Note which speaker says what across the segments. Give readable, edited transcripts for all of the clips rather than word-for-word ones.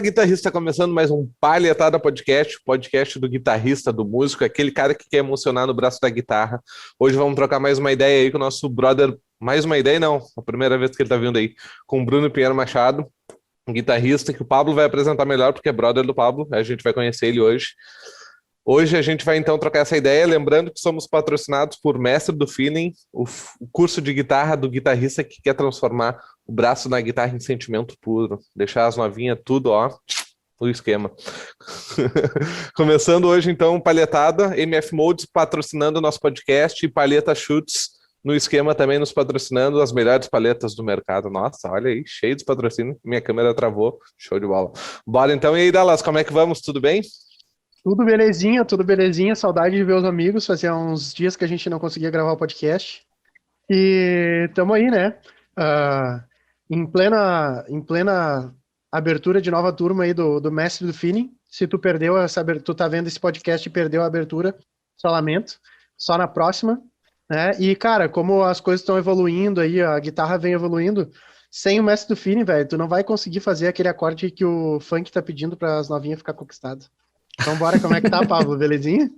Speaker 1: guitarrista, começando mais um Palhetada Podcast, podcast do guitarrista, do músico, aquele cara que quer emocionar no braço da guitarra. Hoje vamos trocar mais uma ideia aí com o nosso brother, mais uma ideia não, a primeira vez que ele tá vindo aí, com o Bruno Pinheiro Machado, um guitarrista que o Pablo vai apresentar melhor, porque é brother do Pablo, a gente vai conhecer ele hoje. Hoje a gente vai então trocar essa ideia, lembrando que somos patrocinados por Mestre do Feeling, o curso de guitarra do guitarrista que quer transformar o braço na guitarra em sentimento puro, deixar as novinhas tudo, ó, o esquema. Começando hoje então, Palhetada, MF Modes patrocinando o nosso podcast e Palheta Chutes no esquema também nos patrocinando as melhores palhetas do mercado. Nossa, olha aí, cheio de patrocínio, minha câmera travou, show de bola. Bora então, e aí Dallas, como é que vamos, tudo bem?
Speaker 2: Tudo belezinha, saudade de ver os amigos, fazia uns dias que a gente não conseguia gravar o podcast, e estamos aí, né, em plena abertura de nova turma aí do Mestre do Feeling. Se tu perdeu tu tá vendo esse podcast e perdeu a abertura, só lamento, só na próxima, né, e cara, como as coisas estão evoluindo aí, a guitarra vem evoluindo, sem o Mestre do Feeling, velho, tu não vai conseguir fazer aquele acorde que o funk tá pedindo para as novinhas ficar conquistadas. Então bora, como é que tá, Pablo? Belezinha?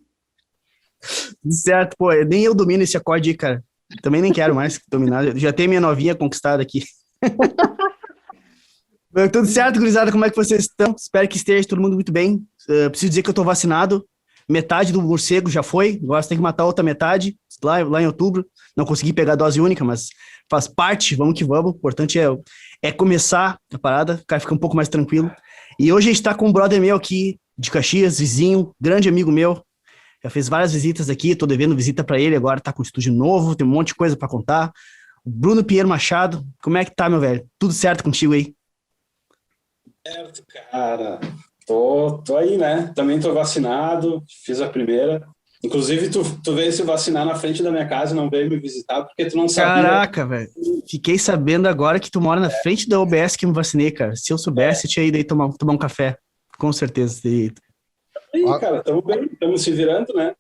Speaker 3: Certo, pô, nem eu domino esse acorde aí, cara. Também nem quero mais dominar. Eu já tenho minha novinha conquistada aqui. Tudo certo, gurizada? Como é que vocês estão? Espero que esteja todo mundo muito bem. Preciso dizer que eu tô vacinado. Metade do morcego já foi. Agora tem que matar a outra metade, lá em outubro. Não consegui pegar a dose única, mas faz parte. Vamos que vamos. O importante é começar a parada. O cara fica um pouco mais tranquilo. E hoje a gente tá com um brother meu aqui, de Caxias, vizinho, grande amigo meu, já fez várias visitas aqui, tô devendo visita para ele, agora tá com um estúdio novo, tem um monte de coisa para contar. Bruno Pinheiro Machado, como é que tá, meu velho? Tudo certo contigo aí?
Speaker 4: Certo, cara, tô aí, né, também tô vacinado, fiz a primeira, inclusive tu veio se vacinar na frente da minha casa e não veio me visitar porque tu não sabia.
Speaker 3: Caraca, velho, fiquei sabendo agora que tu mora na frente da UBS que eu me vacinei, cara. Se eu soubesse, eu tinha ido aí tomar um café. Com certeza.
Speaker 4: Aí, cara, estamos bem, estamos se virando, né?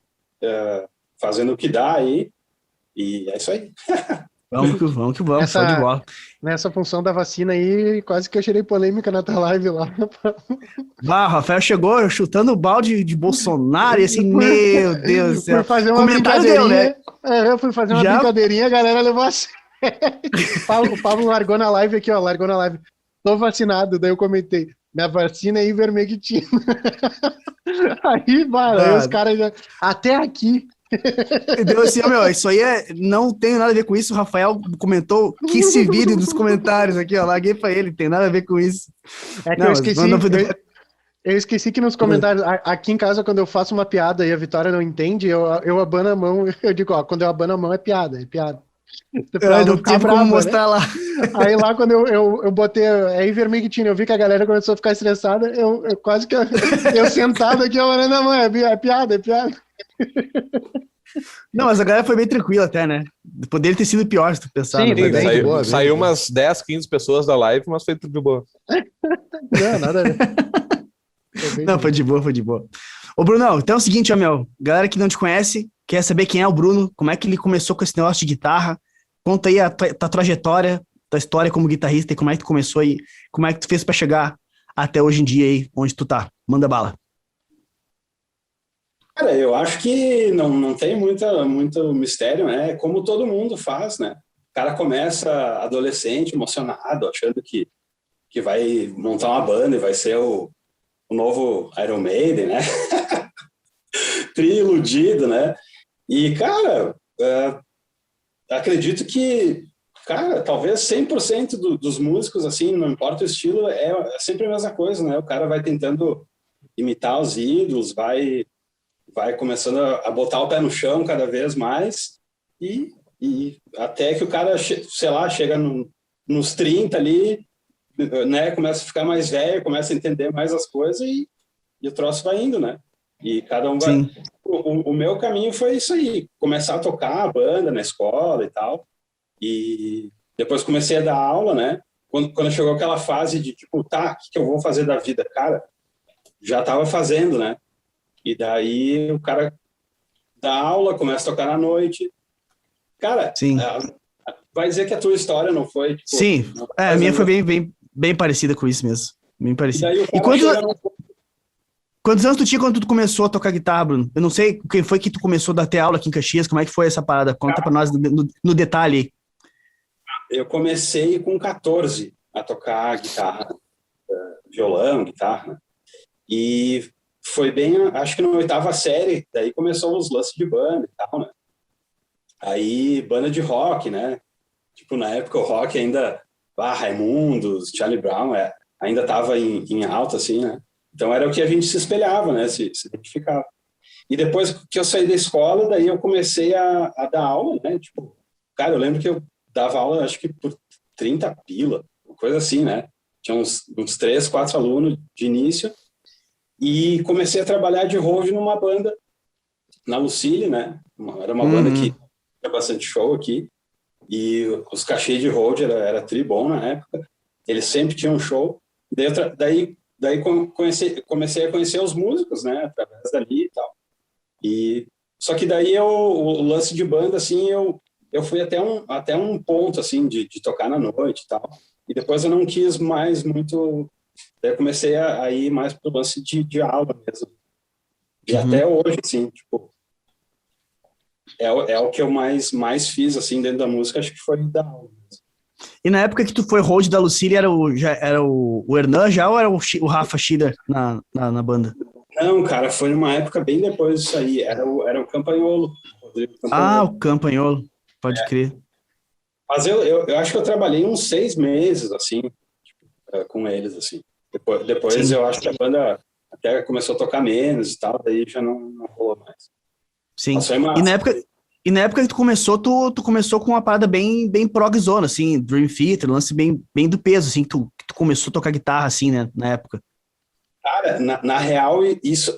Speaker 4: Fazendo o que dá aí. E é isso aí.
Speaker 3: Vamos que vamos, show de bola.
Speaker 2: Nessa função da vacina aí, quase que eu gerei polêmica na tua live lá.
Speaker 3: O Rafael chegou chutando o balde de Bolsonaro e assim, meu Deus do céu.
Speaker 2: Fui fazer uma brincadeirinha, né? Eu fui fazer uma brincadeirinha, a galera levou a sério. O Pablo largou na live aqui, ó, tô vacinado, daí eu comentei. Minha vacina é ivermectina. Aí, mano, aí os caras já... Até aqui.
Speaker 3: Entendeu? Assim, meu, isso aí não tem nada a ver com isso. O Rafael comentou que se vire nos comentários aqui, ó. Larguei pra ele, tem nada a ver com isso.
Speaker 2: É que eu esqueci que nos comentários, aqui em casa, quando eu faço uma piada e a Vitória não entende, eu abano a mão, eu digo, ó, quando eu abano a mão é piada.
Speaker 3: Não tive como mostrar, né? Lá.
Speaker 2: Aí lá quando eu botei ivermectina, eu vi que a galera começou a ficar estressada, eu quase que eu sentado aqui, eu falei, não, é piada.
Speaker 3: Não, mas a galera foi bem tranquila até, né? Poderia ter sido pior se tu pensar.
Speaker 1: Sim, saiu umas 10, 15 pessoas da live, mas foi tudo de boa.
Speaker 2: Não, nada a ver.
Speaker 3: Não, foi de boa. Ô, Brunão, então é o seguinte, ó, meu, galera que não te conhece, quer saber quem é o Bruno, como é que ele começou com esse negócio de guitarra, conta aí a tua trajetória, tua história como guitarrista e como é que tu começou aí, como é que tu fez pra chegar até hoje em dia aí, onde tu tá. Manda bala.
Speaker 4: Cara, eu acho que não tem muito mistério, né? Como todo mundo faz, né? O cara começa adolescente, emocionado, achando que vai montar uma banda e vai ser o novo Iron Maiden, né? Tri-iludido, né? E, cara, acredito que, cara, talvez 100% dos músicos, assim, não importa o estilo, é sempre a mesma coisa, né? O cara vai tentando imitar os ídolos, vai começando a botar o pé no chão cada vez mais e até que o cara, sei lá, chega nos 30 ali, né? Começa a ficar mais velho, começa a entender mais as coisas e o troço vai indo, né? E cada um vai...
Speaker 3: Sim.
Speaker 4: O meu caminho foi isso aí, começar a tocar a banda na escola e tal, e depois comecei a dar aula, né? Quando chegou aquela fase de, tipo, tá, o que eu vou fazer da vida? Cara, já tava fazendo, né? E daí o cara dá aula, começa a tocar na noite. Cara,
Speaker 3: sim.
Speaker 4: Vai dizer que a tua história não foi... Tipo,
Speaker 3: sim, a minha foi bem parecida com isso mesmo. bem
Speaker 4: E
Speaker 3: parecido.
Speaker 4: daí o
Speaker 3: E
Speaker 4: cara chega
Speaker 3: quantos anos tu tinha quando tu começou a tocar guitarra, Bruno? Eu não sei quem foi que tu começou a dar até aula aqui em Caxias, como é que foi essa parada? Conta pra nós no detalhe.
Speaker 4: Eu comecei com 14 a tocar guitarra, violão, guitarra, né? E foi bem, acho que na 8ª série, daí começou os lances de banda e tal, né? Aí, banda de rock, né? Tipo, na época o rock ainda, Raimundos, Charlie Brown, ainda tava em alta, assim, né? Então era o que a gente se espelhava, né? Se identificava. E depois que eu saí da escola, daí eu comecei a dar aula, né? Tipo, cara, eu lembro que eu dava aula, acho que por 30 pila, uma coisa assim, né? Tinha uns 3, 4 alunos de início. E comecei a trabalhar de hold numa banda na Lucille, né? Era uma banda que tinha bastante show aqui. E os cachês de hold era tri bom na época. Eles sempre tinham um show. Daí comecei a conhecer os músicos, né? Através dali e tal. Só que daí o lance de banda, assim, eu fui até um ponto, assim, de tocar na noite e tal. E depois eu não quis mais muito. Daí eu comecei a ir mais pro lance de aula mesmo. E até hoje, assim, tipo, é o que eu mais fiz, assim, dentro da música, acho que foi dar aula mesmo.
Speaker 3: E na época que tu foi hold da Lucille, já era o Hernan já ou era o Rafa Schiller na banda?
Speaker 4: Não, cara, foi numa época bem depois disso aí. Era o Campanholo. Rodrigo
Speaker 3: Ah,
Speaker 4: Campanholo.
Speaker 3: o Campanholo, pode crer.
Speaker 4: Mas eu acho que eu trabalhei uns 6 meses, assim, com eles, assim. Depois eu acho que a banda até começou a tocar menos e tal, daí já não rolou mais.
Speaker 3: Sim.
Speaker 4: Mas foi massa.
Speaker 3: E na época que tu começou com uma parada bem progzona, assim, Dream Theater, lance bem do peso, assim, que tu começou a tocar guitarra, assim, né, na época.
Speaker 4: Cara, na real, isso,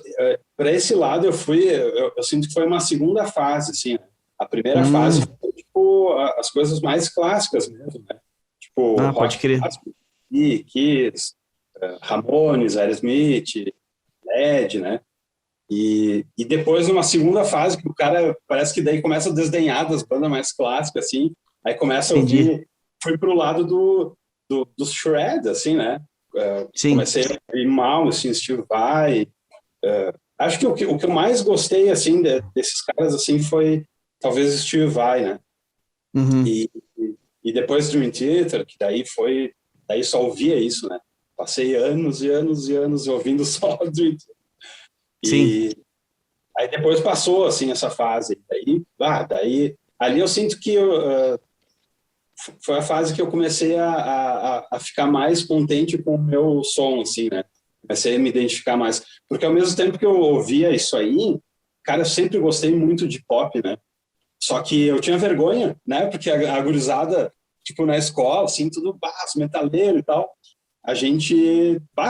Speaker 4: para esse lado eu sinto que foi uma segunda fase, assim, né? A primeira fase foi, tipo, as coisas mais clássicas mesmo, né? Tipo,
Speaker 3: Pode
Speaker 4: rock
Speaker 3: crer.
Speaker 4: clássico, Kiss, Ramones, Aerosmith, Led, né? E depois, numa segunda fase, que o cara parece que daí começa a desdenhar das bandas mais clássicas, assim, aí começa a
Speaker 3: Entendi.
Speaker 4: ouvir, foi pro lado do shred, assim, né?
Speaker 3: Sim.
Speaker 4: Comecei a ir mal, assim, Steve Vai. Acho que o que eu mais gostei, assim, desses caras, assim, foi talvez Steve Vai, né?
Speaker 3: Uhum.
Speaker 4: E depois Dream Theater, que daí só ouvia isso, né? Passei anos e anos e anos ouvindo só Dream Theater.
Speaker 3: Sim.
Speaker 4: E aí depois passou, assim, essa fase. Daí ali eu sinto que foi a fase que eu comecei a ficar mais contente com o meu som, assim, né? Comecei a me identificar mais. Porque ao mesmo tempo que eu ouvia isso aí, cara, eu sempre gostei muito de pop, né? Só que eu tinha vergonha, né? Porque a gurizada, tipo, na escola, assim, tudo, metaleiro e tal. A gente,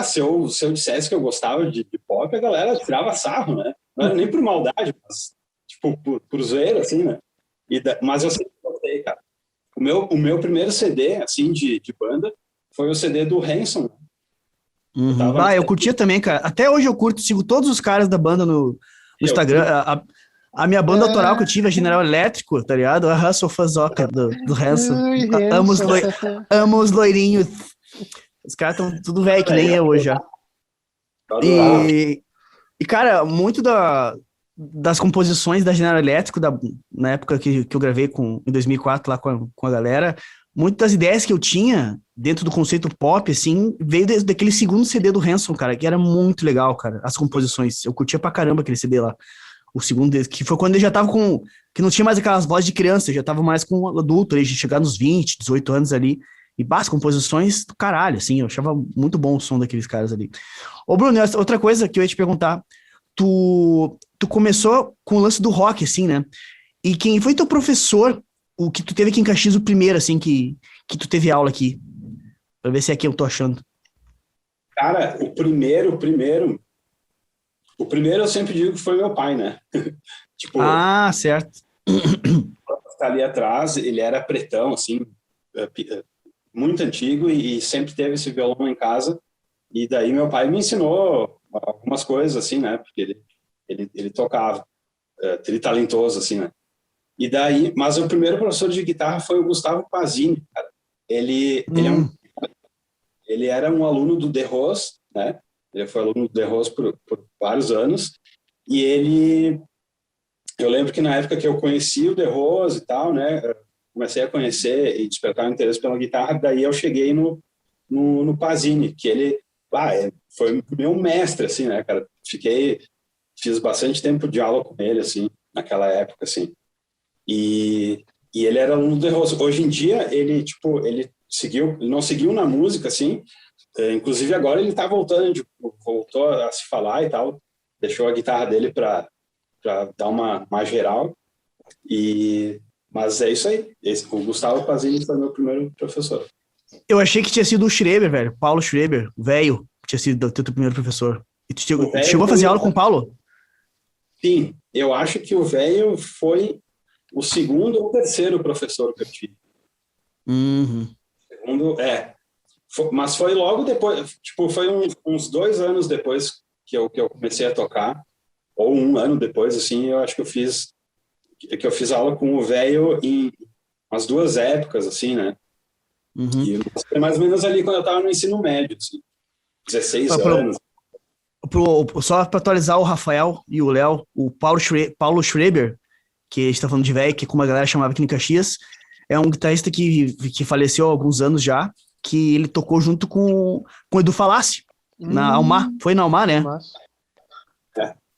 Speaker 4: se eu dissesse que eu gostava de pop, a galera tirava sarro, né? Não era nem por maldade, mas, tipo, por zoeira, assim, né? Mas eu sempre gostei, cara. O meu primeiro CD, assim, de banda, foi o CD do Hanson.
Speaker 3: Uhum. Eu curtia também, cara. Até hoje eu curto, sigo todos os caras da banda no Instagram. A minha banda autoral que eu tive, a General Elétrico, tá ligado? A Sou fãzoca do Hanson. Amo os loirinhos. Os caras estão tudo velho, que nem eu hoje já. E cara, muito das composições da General Elétrico, na época que eu gravei em 2004 lá com a galera, muitas das ideias que eu tinha dentro do conceito pop, assim, veio daquele segundo CD do Hanson, cara, que era muito legal, cara, as composições. Eu curtia pra caramba aquele CD lá. O segundo dele, que foi quando ele já tava que não tinha mais aquelas vozes de criança, já tava mais com adulto, ele já chegar nos 20, 18 anos ali. E as composições do caralho, assim, eu achava muito bom o som daqueles caras ali. Ô, Bruno, outra coisa que eu ia te perguntar, tu começou com o lance do rock, assim, né? E quem foi teu professor, o que tu teve aqui em Caxias, o primeiro, assim, que tu teve aula aqui? Pra ver se é aqui eu tô achando.
Speaker 4: Cara, o primeiro eu sempre digo que foi meu pai, né? Tipo,
Speaker 3: certo.
Speaker 4: tá ali atrás, ele era pretão, assim, muito antigo e sempre teve esse violão em casa. E daí meu pai me ensinou algumas coisas, assim, né? Porque ele tocava, talentoso, assim, né? E daí, mas o primeiro professor de guitarra foi o Gustavo Pazini, cara. Ele ele era um aluno do De Rose, né? Ele foi aluno do De Rose por vários anos. E eu lembro que na época que eu conheci o De Rose e tal, né? Comecei a conhecer e despertar o interesse pela guitarra, daí eu cheguei no Pasini, que ele foi meu mestre, assim, né, cara? Fiz bastante tempo de aula com ele, assim, naquela época, assim. E ele era aluno do De Rose. Hoje em dia, ele não seguiu na música, assim. Inclusive, agora ele tá voltando, voltou a se falar e tal. Deixou a guitarra dele para dar uma geral. Mas é isso aí. O Gustavo Pasini foi meu primeiro professor.
Speaker 3: Eu achei que tinha sido o Schreber, velho. Paulo Schreber, o velho, que tinha sido o teu primeiro professor. E tu chegou a fazer aula com o Paulo?
Speaker 4: Sim, eu acho que o velho foi o segundo ou terceiro professor que eu tive.
Speaker 3: Uhum.
Speaker 4: Mas foi logo depois, tipo, foi uns 2 anos depois que eu comecei a tocar, ou 1 ano depois, assim, eu acho que eu fiz aula com o velho em umas 2 épocas, assim, né?
Speaker 3: Uhum.
Speaker 4: E foi mais ou menos ali quando eu estava no ensino médio, assim, 16 anos.
Speaker 3: Só para atualizar o Rafael e o Léo, o Paulo Schreber, que a gente tá falando de velho, que como a galera chamava aqui em Caxias, é um guitarrista que faleceu há alguns anos já, que ele tocou junto com o Edu Falassi, na Almar. Foi na Almar, né?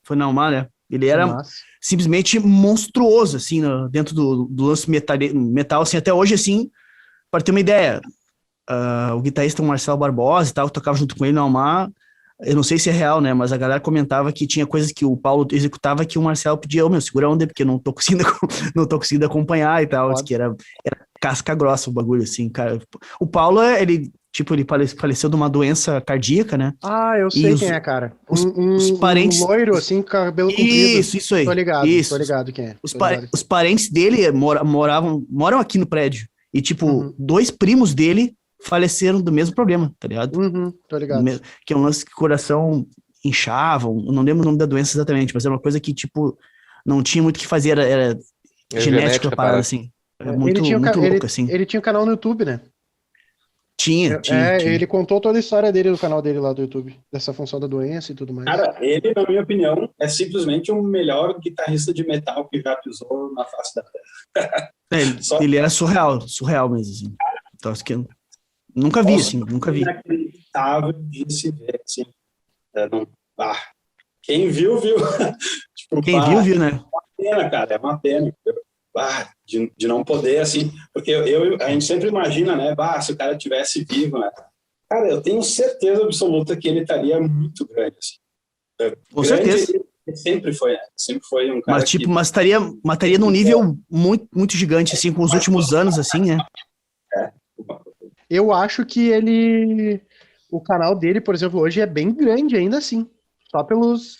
Speaker 3: Foi na Almar, né? Ele era simplesmente monstruoso, assim, dentro do lance metal, assim, até hoje, assim, para ter uma ideia, o guitarrista Marcelo Barbosa e tal, que tocava junto com ele na Almar, eu não sei se é real, né, mas a galera comentava que tinha coisas que o Paulo executava que o Marcelo pedia, segura a onda, porque não tô conseguindo acompanhar e tal, que era casca grossa o bagulho, assim, cara. O Paulo, ele faleceu de uma doença cardíaca, né?
Speaker 2: Ah, eu sei quem é, cara.
Speaker 3: Os parentes...
Speaker 2: Um loiro, assim, com cabelo comprido.
Speaker 3: Isso aí.
Speaker 2: Tô ligado quem é.
Speaker 3: Os parentes dele moram aqui no prédio. E, 2 primos dele faleceram do mesmo problema, tá ligado?
Speaker 2: Tô ligado.
Speaker 3: Que é um lance que o coração inchava, eu não lembro o nome da doença exatamente, mas era uma coisa que, não tinha muito o que fazer, era genética a parada, assim. Muito louco, assim.
Speaker 2: Ele tinha um canal no YouTube, né?
Speaker 3: Tinha.
Speaker 2: Ele contou toda a história dele no canal dele lá do YouTube, dessa função da doença e tudo mais.
Speaker 4: Cara, ele, na minha opinião, é simplesmente o melhor guitarrista de metal que já pisou na face da Terra.
Speaker 3: Ele era surreal mesmo, assim. Então, acho que eu nunca vi, assim, nunca vi.
Speaker 4: Inacreditável de se ver, assim. Quem viu.
Speaker 3: Quem viu, né?
Speaker 4: É uma pena, cara, é uma pena. De não poder, assim, porque a gente sempre imagina, né, se o cara tivesse vivo, né? Cara, eu tenho certeza absoluta que ele estaria muito grande, assim.
Speaker 3: Com certeza.
Speaker 4: Ele sempre foi um cara
Speaker 3: mas estaria num nível muito, muito gigante, assim, com os últimos anos, assim, né?
Speaker 2: Eu acho que o canal dele, por exemplo, hoje é bem grande ainda assim, só pelas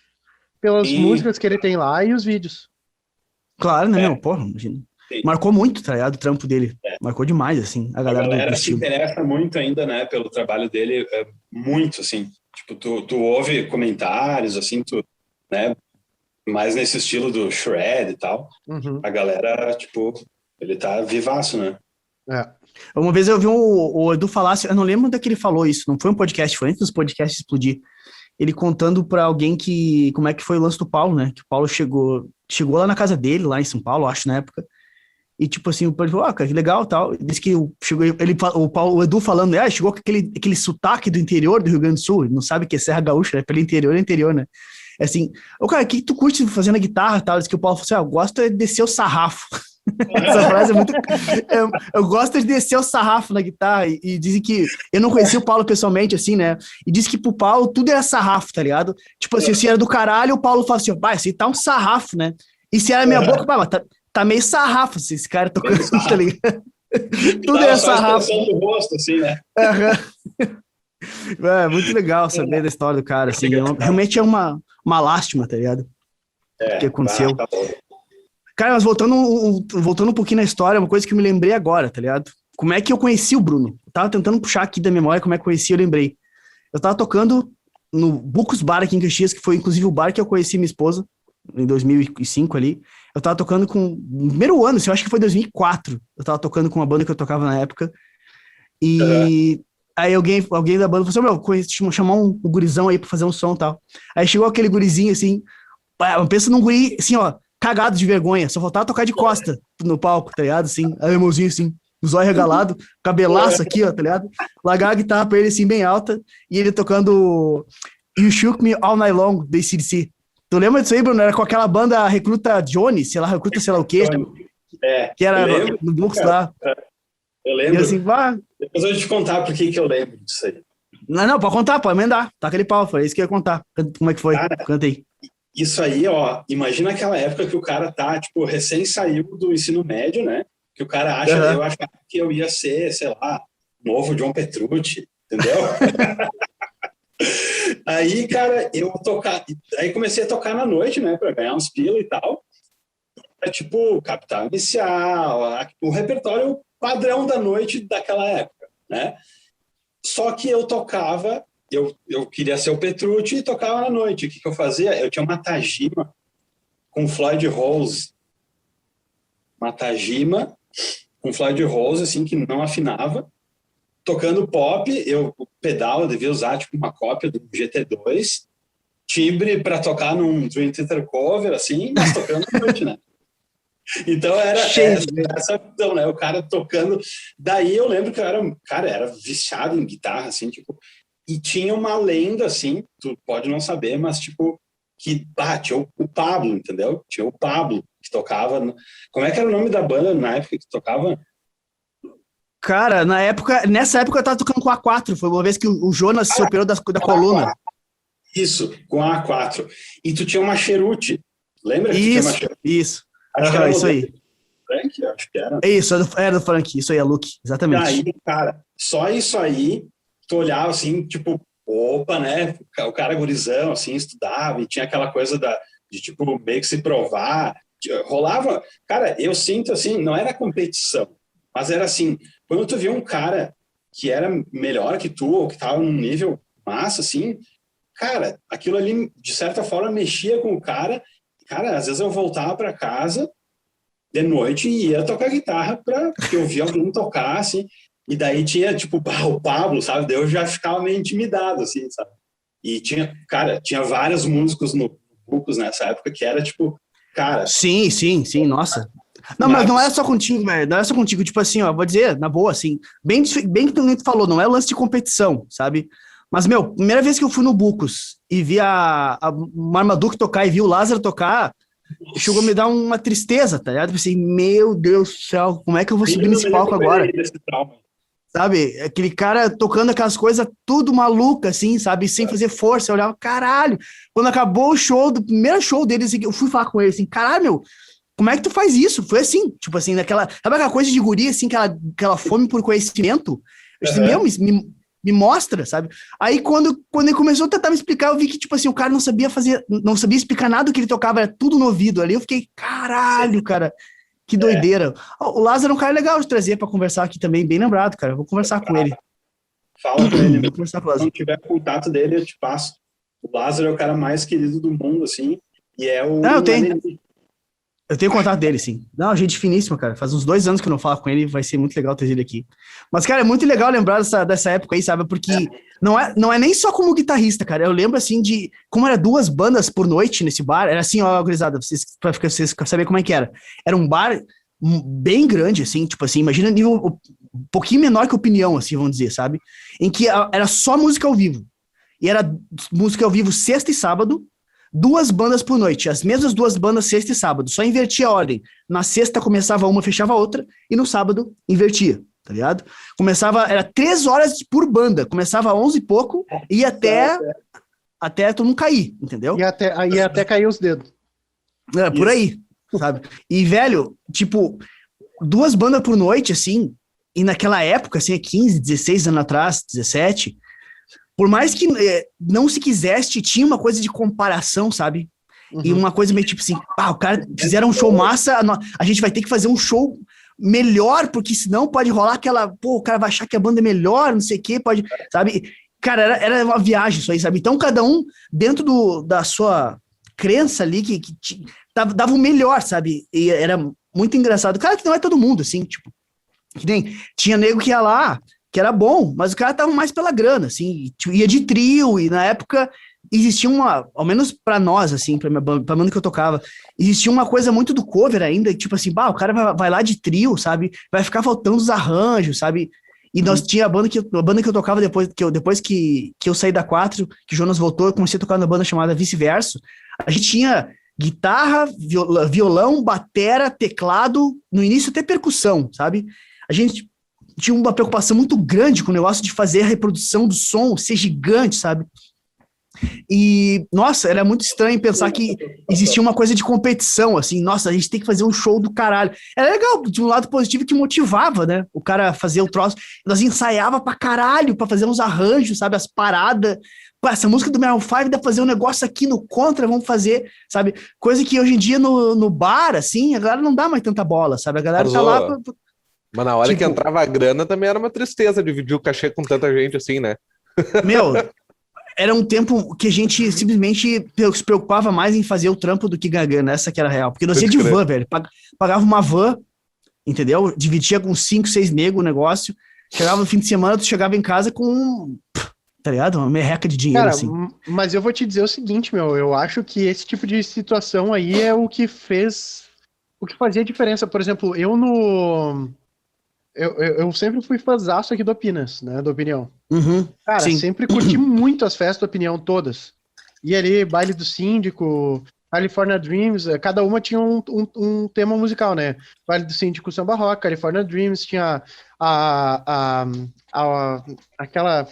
Speaker 2: músicas que ele tem lá e os vídeos.
Speaker 3: Claro, né, meu? Porra, imagina. Marcou muito, tá ligado? O trampo dele. Marcou demais, assim, a galera do
Speaker 4: se interessa muito ainda, né, pelo trabalho dele, muito, assim. Tipo, tu ouve comentários, assim, né, mais nesse estilo do shred e tal. A galera, ele tá vivaço, né?
Speaker 3: Uma vez eu vi o Edu Falassi, eu não lembro onde é que ele falou isso, não foi um podcast, foi antes dos podcasts explodir. Ele contando pra alguém como é que foi o lance do Paulo, né? Que o Paulo chegou lá na casa dele, lá em São Paulo, acho, na época. E, assim, o Paulo falou, cara, que legal, tal. Disse que o Edu falando, chegou com aquele sotaque do interior do Rio Grande do Sul, ele não sabe que é Serra Gaúcha, né? Pelo interior, né? É assim, cara, o que tu curte fazendo a guitarra, tal? Disse que o Paulo falou assim, eu gosto de descer o sarrafo. Essa frase é muito... eu gosto de descer o sarrafo na guitarra, e dizem que... Eu não conhecia o Paulo pessoalmente, assim, né? E disse que pro Paulo tudo era sarrafo, tá ligado? Tipo assim, se era do caralho, o Paulo fala assim, esse tá um sarrafo, né? E se era minha boca, mas tá meio sarrafo, assim, esse cara tocando, tá ligado? Tudo era sarrafo.
Speaker 4: Do rosto, assim, né?
Speaker 3: É muito legal saber da história do cara, assim. Realmente é uma lástima, tá ligado? O que aconteceu.
Speaker 4: Tá bom.
Speaker 3: Cara, mas voltando um pouquinho na história, uma coisa que eu me lembrei agora, tá ligado? Como é que eu conheci o Bruno? Eu tava tentando puxar aqui da memória como é que eu conheci, eu lembrei. Eu tava tocando no Bucos Bar aqui em Caxias, que foi inclusive o bar que eu conheci minha esposa, em 2005 ali. Eu tava tocando no primeiro ano, assim, eu acho que foi 2004. Eu tava tocando com uma banda que eu tocava na época. E Aí alguém da banda falou assim, meu, chamar um gurizão aí pra fazer um som e tal. Aí chegou aquele gurizinho, assim, pensa num guri, assim, ó, cagado de vergonha, só faltava tocar de costa no palco, tá ligado? Assim, aí o irmãozinho, assim, os olhos regalados, cabelaço aqui, ó, tá ligado? Largar a guitarra pra ele, assim, bem alta, e ele tocando You Shook Me All Night Long, do AC/DC. Tu lembra disso aí, Bruno? Era com aquela banda Recruta Johnny, sei lá, Recruta sei lá o quê, que era no Bux lá.
Speaker 4: Eu lembro.
Speaker 3: E assim,
Speaker 4: depois eu vou te contar por que eu lembro disso aí.
Speaker 3: Não, pode contar, pode emendar. Tá aquele pau, foi isso que eu ia contar. Como é que foi?
Speaker 4: Cara,
Speaker 3: canta aí.
Speaker 4: Isso aí, ó, imagina aquela época que o cara tá, tipo, recém saiu do ensino médio, né? Que o cara acha, eu achava que eu ia ser, sei lá, novo John Petrucci, entendeu? Aí, cara, aí comecei a tocar na noite, né, pra ganhar uns pila e tal. É tipo, Capital Inicial, o repertório padrão da noite daquela época, né? Só que eu tocava, eu queria ser o Petrucci e tocava na noite. O que eu fazia? Eu tinha uma Tajima com Floyd Rose. Uma Tajima com Floyd Rose, assim, que não afinava. Tocando pop, o pedal eu devia usar tipo uma cópia do GT2. Timbre para tocar num Dream Theater cover, assim, mas tocando na noite, né? Então era essa visão, né? O cara tocando. Daí eu lembro que eu era viciado em guitarra, assim, tipo, e tinha uma lenda, assim, tu pode não saber, mas tipo, que tinha o Pablo, entendeu? Tinha o Pablo que tocava. Como é que era o nome da banda na época que tocava?
Speaker 3: Cara, nessa época eu tava tocando com a A4, foi uma vez que o Jonas se operou da coluna.
Speaker 4: Isso, com a A4. E tu tinha uma Cheruti, lembra?
Speaker 3: Isso.
Speaker 4: Acho que era
Speaker 3: isso aí.
Speaker 4: Frank, acho que era.
Speaker 3: Isso, era do Frank, isso aí, é Luke, exatamente.
Speaker 4: E aí, cara, só isso aí, tu olhava assim, tipo, opa, né? O cara gurizão, assim, estudava e tinha aquela coisa de tipo, meio que se provar. Rolava, cara, eu sinto assim, não era competição, mas era assim, quando tu via um cara que era melhor que tu, ou que tava num nível massa, assim, cara, aquilo ali, de certa forma, mexia com o cara. Cara, às vezes eu voltava para casa de noite e ia tocar guitarra porque eu via alguém tocar, assim, e daí tinha, tipo, o Pablo, sabe? Daí eu já ficava meio intimidado, assim, sabe? E tinha vários músicos no Bucos nessa época que era, tipo, cara...
Speaker 3: Sim, nossa. Não, mas não era só contigo, velho, não era só contigo, tipo assim, ó, vou dizer, na boa, assim, bem que tu falou, não é lance de competição, sabe? Mas, meu, primeira vez que eu fui no Bucos e vi a Marmaduke tocar e vi o Lázaro tocar, chegou a me dar uma tristeza, tá ligado? Eu pensei, meu Deus do céu, como é que eu vou subir nesse palco agora? Sabe? Aquele cara tocando aquelas coisas tudo maluca, assim, sabe? Sem fazer força. Eu olhava, caralho. Quando acabou o show, do primeiro show deles, eu fui falar com ele assim, caralho, meu, como é que tu faz isso? Foi assim, tipo assim, sabe aquela coisa de guri, assim, aquela fome por conhecimento? Eu disse, meu, me mostra, sabe? Aí quando ele começou a tentar me explicar, eu vi que, tipo assim, o cara não sabia explicar nada do que ele tocava, era tudo no ouvido ali. Eu fiquei, caralho, cara, que doideira. O Lázaro é um cara legal de trazer pra conversar aqui também, bem lembrado, cara. Eu vou conversar com ele.
Speaker 4: Fala com ele.
Speaker 3: Vou conversar com o Lázaro.
Speaker 4: Se não tiver contato dele, eu te passo. O Lázaro é o cara mais querido do mundo, assim, e é o...
Speaker 3: Não, eu tenho contato dele, sim. Não, gente finíssima, cara. Faz uns 2 anos que eu não falo com ele, vai ser muito legal ter ele aqui. Mas, cara, é muito legal lembrar dessa época aí, sabe? Porque não é nem só como guitarrista, cara. Eu lembro, assim, de como era 2 bandas por noite nesse bar. Era assim, ó, gurizada, pra vocês saberem como é que era. Era um bar bem grande, assim, tipo assim, imagina nível um pouquinho menor que Opinião, assim, vamos dizer, sabe? Em que era só música ao vivo. E era música ao vivo sexta e sábado, 2 bandas por noite, as mesmas 2 bandas sexta e sábado, só invertia a ordem. Na sexta começava uma, fechava a outra, e no sábado invertia, tá ligado? Era 3 horas por banda, começava 11 e pouco, e ia até todo mundo cair, entendeu?
Speaker 2: E até cair os dedos.
Speaker 3: Por aí, sabe? E, velho, tipo, 2 bandas por noite, assim, e naquela época, assim, 15, 16 anos atrás, 17... Por mais que não se quisesse, tinha uma coisa de comparação, sabe? Uhum. E uma coisa meio tipo assim, o cara fizeram um show massa, a gente vai ter que fazer um show melhor, porque senão pode rolar o cara vai achar que a banda é melhor, não sei o quê, pode, sabe? Cara, era uma viagem isso aí, sabe? Então cada um, dentro da sua crença ali, que dava o melhor, sabe? E era muito engraçado. Claro que não é todo mundo, assim, tipo, que nem tinha nego que ia lá, que era bom, mas o cara tava mais pela grana, assim, ia de trio, e na época existia ao menos pra nós, assim, pra banda que eu tocava, existia uma coisa muito do cover ainda, tipo assim, o cara vai lá de trio, sabe, vai ficar faltando os arranjos, sabe, e nós tinha a banda que eu tocava depois que eu saí da 4, que o Jonas voltou, eu comecei a tocar na banda chamada Vice-Verso, a gente tinha guitarra, violão, batera, teclado, no início até percussão, sabe, a gente tinha uma preocupação muito grande com o negócio de fazer a reprodução do som ser gigante, sabe? E, nossa, era muito estranho pensar que existia uma coisa de competição, assim, nossa, a gente tem que fazer um show do caralho. Era legal, de um lado positivo que motivava, né? O cara a fazer o troço. Nós ensaiava pra caralho, pra fazer uns arranjos, sabe? As paradas. Pô, essa música do Maroon 5 dá pra fazer um negócio aqui no contra, vamos fazer, sabe? Coisa que hoje em dia no bar, assim, a galera não dá mais tanta bola, sabe? A galera tá lá...
Speaker 1: Mas na hora que entrava a grana também era uma tristeza dividir o cachê com tanta gente assim, né?
Speaker 3: Meu, era um tempo que a gente simplesmente se preocupava mais em fazer o trampo do que ganhar grana, essa que era a real. Porque nós ia de van, velho. Pagava uma van, entendeu? Dividia com 5, 6 negros o negócio. Chegava no fim de semana, tu chegava em casa com, tá ligado? Uma merreca de dinheiro,
Speaker 2: Cara,
Speaker 3: assim.
Speaker 2: mas eu vou te dizer o seguinte, meu, eu acho que esse tipo de situação aí é o que fazia diferença. Por exemplo, eu sempre fui fãzaço aqui do Opinas, né, do Opinião.
Speaker 3: Uhum,
Speaker 2: Cara,
Speaker 3: sim.
Speaker 2: sempre curti muito as festas do Opinião, todas. E ali, baile do síndico, California Dreams, cada uma tinha um tema musical, né? Baile do síndico, samba rock, California Dreams, tinha aquela...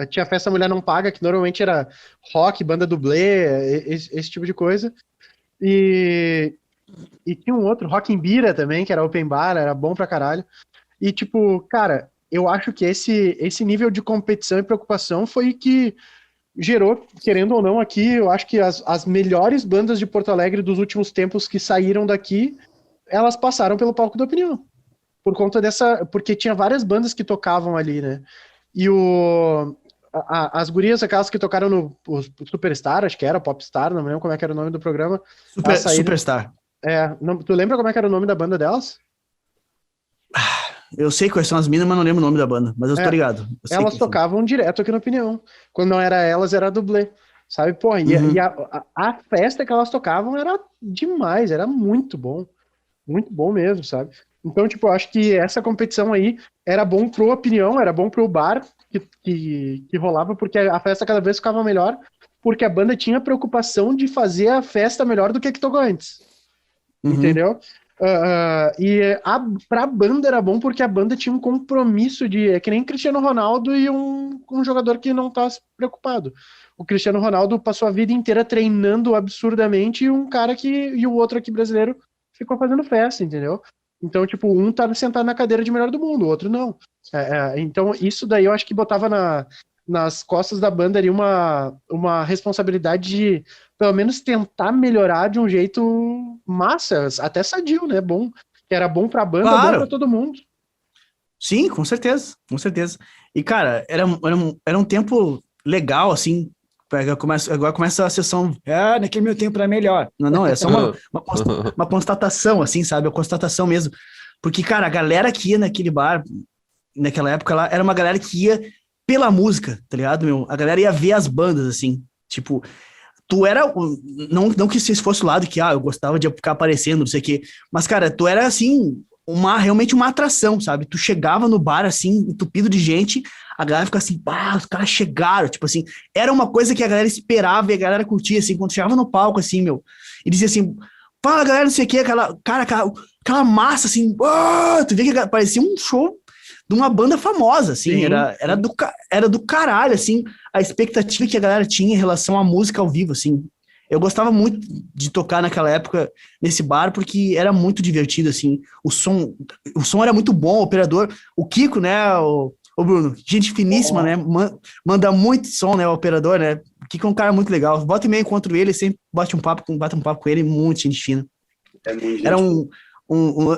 Speaker 2: Tinha Festa Mulher Não Paga, que normalmente era rock, banda dublê, esse tipo de coisa. E tinha um outro, Rock em Bira também, que era open bar, era bom pra caralho. E, tipo, cara, eu acho que esse nível de competição e preocupação foi que gerou, querendo ou não, aqui, eu acho que as melhores bandas de Porto Alegre dos últimos tempos que saíram daqui, elas passaram pelo palco da Opinião. Por conta porque tinha várias bandas que tocavam ali, né? E as gurias, aquelas que tocaram no Superstar, acho que era, Popstar, não me lembro como é que era o nome do programa.
Speaker 3: Superstar.
Speaker 2: Tu lembra como é que era o nome da banda delas?
Speaker 3: Eu sei quais são as minas, mas não lembro o nome da banda. Mas eu tô ligado.
Speaker 2: Elas tocavam direto aqui na Opinião. Quando não era elas, era dublê. Sabe, porra, e a festa que elas tocavam era demais, era muito bom mesmo, sabe? Então, tipo, eu acho que essa competição aí era bom pro Opinião, era bom pro bar que rolava, porque a festa cada vez ficava melhor, porque a banda tinha preocupação de fazer a festa melhor do que tocou antes. Entendeu? Pra banda era bom porque a banda tinha um compromisso é que nem Cristiano Ronaldo e um jogador que não tá preocupado. O Cristiano Ronaldo passou a vida inteira treinando absurdamente e o outro aqui brasileiro ficou fazendo festa, entendeu? Então, tipo, um tá sentado na cadeira de melhor do mundo, o outro não. Então, isso daí eu acho que botava nas costas da banda ali uma responsabilidade de, pelo menos, tentar melhorar de um jeito massa, até sadio, né? Bom, que era bom pra banda,
Speaker 3: claro.
Speaker 2: Bom pra todo mundo.
Speaker 3: Sim, com certeza, com certeza. E, cara, era um tempo legal, assim. Agora começa a sessão, naquele meu tempo era melhor. Não, é só uma constatação, assim, sabe? Uma constatação mesmo. Porque, cara, a galera que ia naquele bar, naquela época lá, era uma galera que ia pela música, tá ligado, meu? A galera ia ver as bandas, assim. Tipo, tu era... Não que você fosse o lado que, eu gostava de ficar aparecendo, não sei o quê. Mas, cara, tu era, assim, realmente uma atração, sabe? Tu chegava no bar, assim, entupido de gente, a galera fica assim, os caras chegaram, tipo assim, era uma coisa que a galera esperava e a galera curtia, assim, quando chegava no palco, assim, meu, e dizia assim, fala, galera, não sei o que, aquela massa, assim, tu vê que parecia um show de uma banda famosa, assim,
Speaker 2: Sim,
Speaker 3: era do caralho, assim, a expectativa que a galera tinha em relação à música ao vivo, assim. Eu gostava muito de tocar naquela época nesse bar, porque era muito divertido, assim, o som era muito bom, o operador, o Kiko, né, Ô Bruno, gente finíssima, né? Manda muito som, né? O operador, né? O Kiko é um cara muito legal. Volta e meia encontro ele, sempre bate um papo com ele, muito gente fina.
Speaker 4: É muito gente.
Speaker 3: Era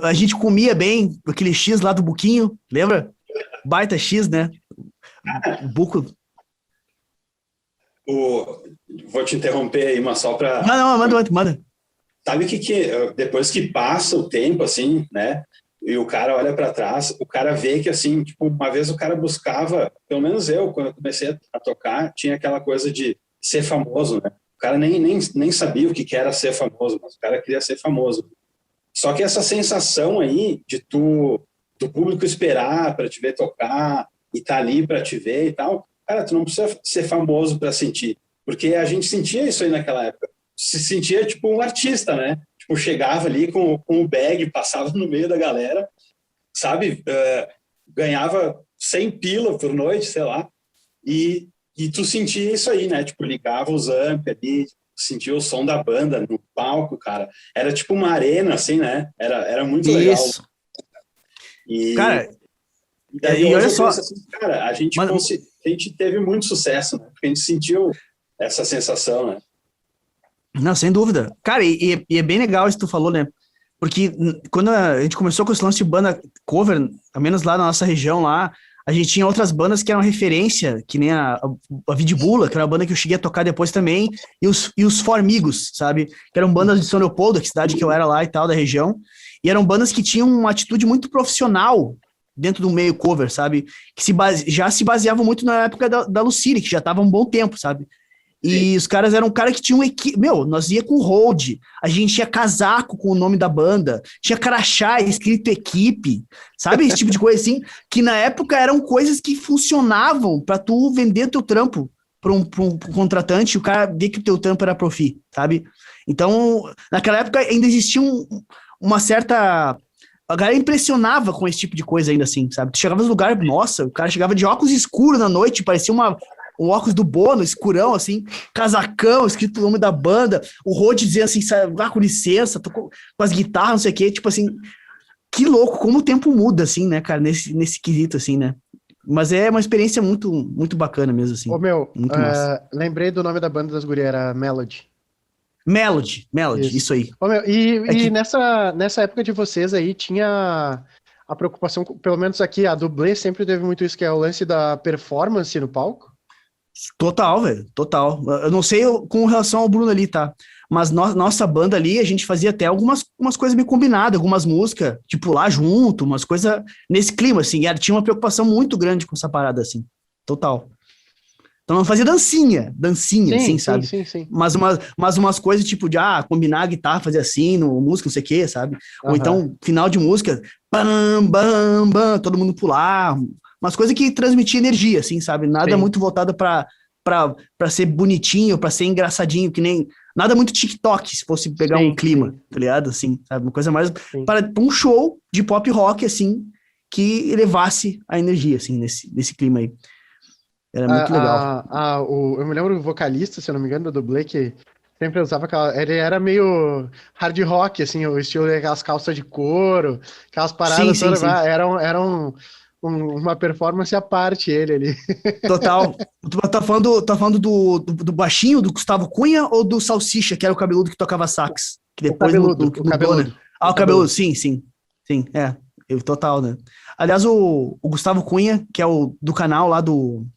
Speaker 3: a gente comia bem aquele X lá do Buquinho, lembra? Baita X, né? O Buco.
Speaker 4: Vou te interromper aí, mas só para...
Speaker 3: Não, manda.
Speaker 4: Sabe que depois que passa o tempo, assim, né? e o cara olha para trás, o cara vê que, assim, tipo, uma vez o cara buscava, pelo menos eu, quando eu comecei a tocar, tinha aquela coisa de ser famoso, né? O cara nem sabia o que era ser famoso, mas o cara queria ser famoso. Só que essa sensação aí de do público esperar para te ver tocar e tá ali para te ver e tal, cara, tu não precisa ser famoso para sentir, porque a gente sentia isso aí naquela época. Se sentia tipo um artista, né? Tipo, chegava ali com o bag, passava no meio da galera, sabe? Ganhava 100 pila por noite, sei lá, e tu sentia isso aí, né? Tipo, ligava os amp ali, sentia o som da banda no palco, cara. Era tipo uma arena, assim, né? Era muito legal.
Speaker 3: Isso.
Speaker 4: E
Speaker 3: Cara,
Speaker 4: daí
Speaker 3: e
Speaker 4: hoje
Speaker 3: olha
Speaker 4: eu
Speaker 3: só,
Speaker 4: penso assim, cara, a gente teve muito sucesso, né? Porque a gente sentiu essa sensação, né?
Speaker 3: não, sem dúvida. Cara, e é bem legal isso que tu falou, né? Porque quando a gente começou com esse lance de banda cover, ao menos lá na nossa região lá, a gente tinha outras bandas que eram referência, que nem a Vidibula, que era uma banda que eu cheguei a tocar depois também, e os Formigos, sabe? Que eram bandas de São Leopoldo, que cidade que eu era lá e tal, da região, e eram bandas que tinham uma atitude muito profissional dentro do meio cover, sabe? Que já se baseavam muito na época da Lucille, que já estava um bom tempo, sabe? E
Speaker 4: Sim.
Speaker 3: os caras eram um cara que tinha um equipe. Meu, nós ia com hold, a gente tinha casaco com o nome da banda, tinha crachá escrito equipe, sabe? Esse tipo de coisa assim, que na época eram coisas que funcionavam para tu vender teu trampo para um contratante e o cara ver que o teu trampo era profi, sabe? Então, naquela época ainda existia uma certa. A galera impressionava com esse tipo de coisa ainda assim, sabe? Tu chegava no lugar, nossa, o cara chegava de óculos escuros na noite, parecia um óculos do Bono, escurão, assim, casacão, escrito o nome da banda, o Rod dizendo assim, com licença, tô com as guitarras, não sei o quê, tipo assim, que louco, como o tempo muda, assim, né, cara, nesse quesito, assim, né? Mas é uma experiência muito, muito bacana mesmo, assim.
Speaker 2: Ô, meu,
Speaker 3: Muito massa.
Speaker 2: lembrei do nome da banda das gurias, era Melody.
Speaker 3: Melody,
Speaker 2: Isso.
Speaker 3: isso aí.
Speaker 2: Ô, meu,
Speaker 3: É
Speaker 2: e
Speaker 3: que,
Speaker 2: nessa época de vocês aí, tinha a preocupação, pelo menos aqui, a dublê sempre teve muito isso, que é o lance da performance no palco?
Speaker 3: total, velho, total. Eu não sei com relação ao Bruno ali, tá? Mas nossa banda ali, a gente fazia até umas coisas meio combinadas, algumas músicas, tipo, lá junto, umas coisas nesse clima, assim. Tinha uma preocupação muito grande com essa parada, assim. Total. Então não fazia dancinha, assim,
Speaker 2: Sim, sim,
Speaker 3: sabe?
Speaker 2: sim, sim.
Speaker 3: Mas umas coisas tipo de, combinar a guitarra, fazer assim, no música, não sei o quê, sabe? Ou
Speaker 2: Aham.
Speaker 3: então, final de música, bam, bam, bam, todo mundo pular, umas coisas que transmitiam energia, assim, sabe? Nada
Speaker 2: Sim,
Speaker 3: muito voltado pra ser bonitinho, pra ser engraçadinho, que nem, nada muito TikTok, se fosse pegar um
Speaker 2: sim,
Speaker 3: clima,
Speaker 2: sim,
Speaker 3: tá ligado? Assim, sabe? Uma coisa mais
Speaker 2: sim.
Speaker 3: para um show de pop rock, assim, que elevasse a energia, assim, nesse clima aí. Era muito legal.
Speaker 2: Eu me lembro do vocalista, se eu não me engano, do dublê, que sempre usava aquela. Ele era meio hard rock, assim, o estilo daquelas calças de couro, aquelas
Speaker 3: Sim,
Speaker 2: paradas
Speaker 3: sim,
Speaker 2: todas.
Speaker 3: sim.
Speaker 2: Uma performance à parte, ele ali.
Speaker 3: Total. Tu tá falando do baixinho, do Gustavo Cunha, ou do Salsicha, que era o cabeludo que tocava sax? Que
Speaker 2: O
Speaker 3: depois
Speaker 2: cabeludo, o
Speaker 3: mudou, né?
Speaker 2: cabeludo,
Speaker 3: Ah,
Speaker 2: o
Speaker 3: o cabeludo,
Speaker 2: cabeludo.
Speaker 3: sim, sim. Sim, é. Total, né? Aliás, o Gustavo Cunha, que é o do canal lá do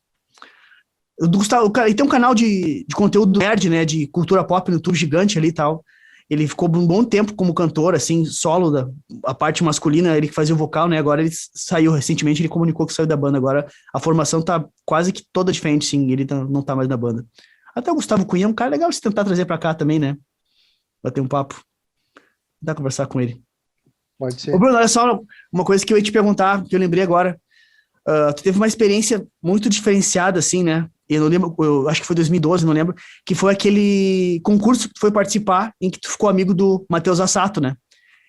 Speaker 3: Gustavo, ele tem um canal de conteúdo nerd, né? De cultura pop no YouTube gigante ali e tal. Ele ficou um bom tempo como cantor, assim, solo a parte masculina, ele que fazia o vocal, né? Agora ele saiu recentemente, ele comunicou que saiu da banda. Agora a formação tá quase que toda diferente, sim. Ele não tá mais na banda. Até o Gustavo Cunha é um cara legal de se tentar trazer pra cá também, né? Bater um papo. Dá conversar com ele.
Speaker 2: Pode
Speaker 3: Ô,
Speaker 2: ser.
Speaker 3: Bruno, olha só uma coisa que eu ia te perguntar, que eu lembrei agora. Tu teve uma experiência muito diferenciada, assim, né? Eu não lembro, eu acho que foi 2012, não lembro, que foi aquele concurso que tu foi participar, em que tu ficou amigo do Matheus Assato, né?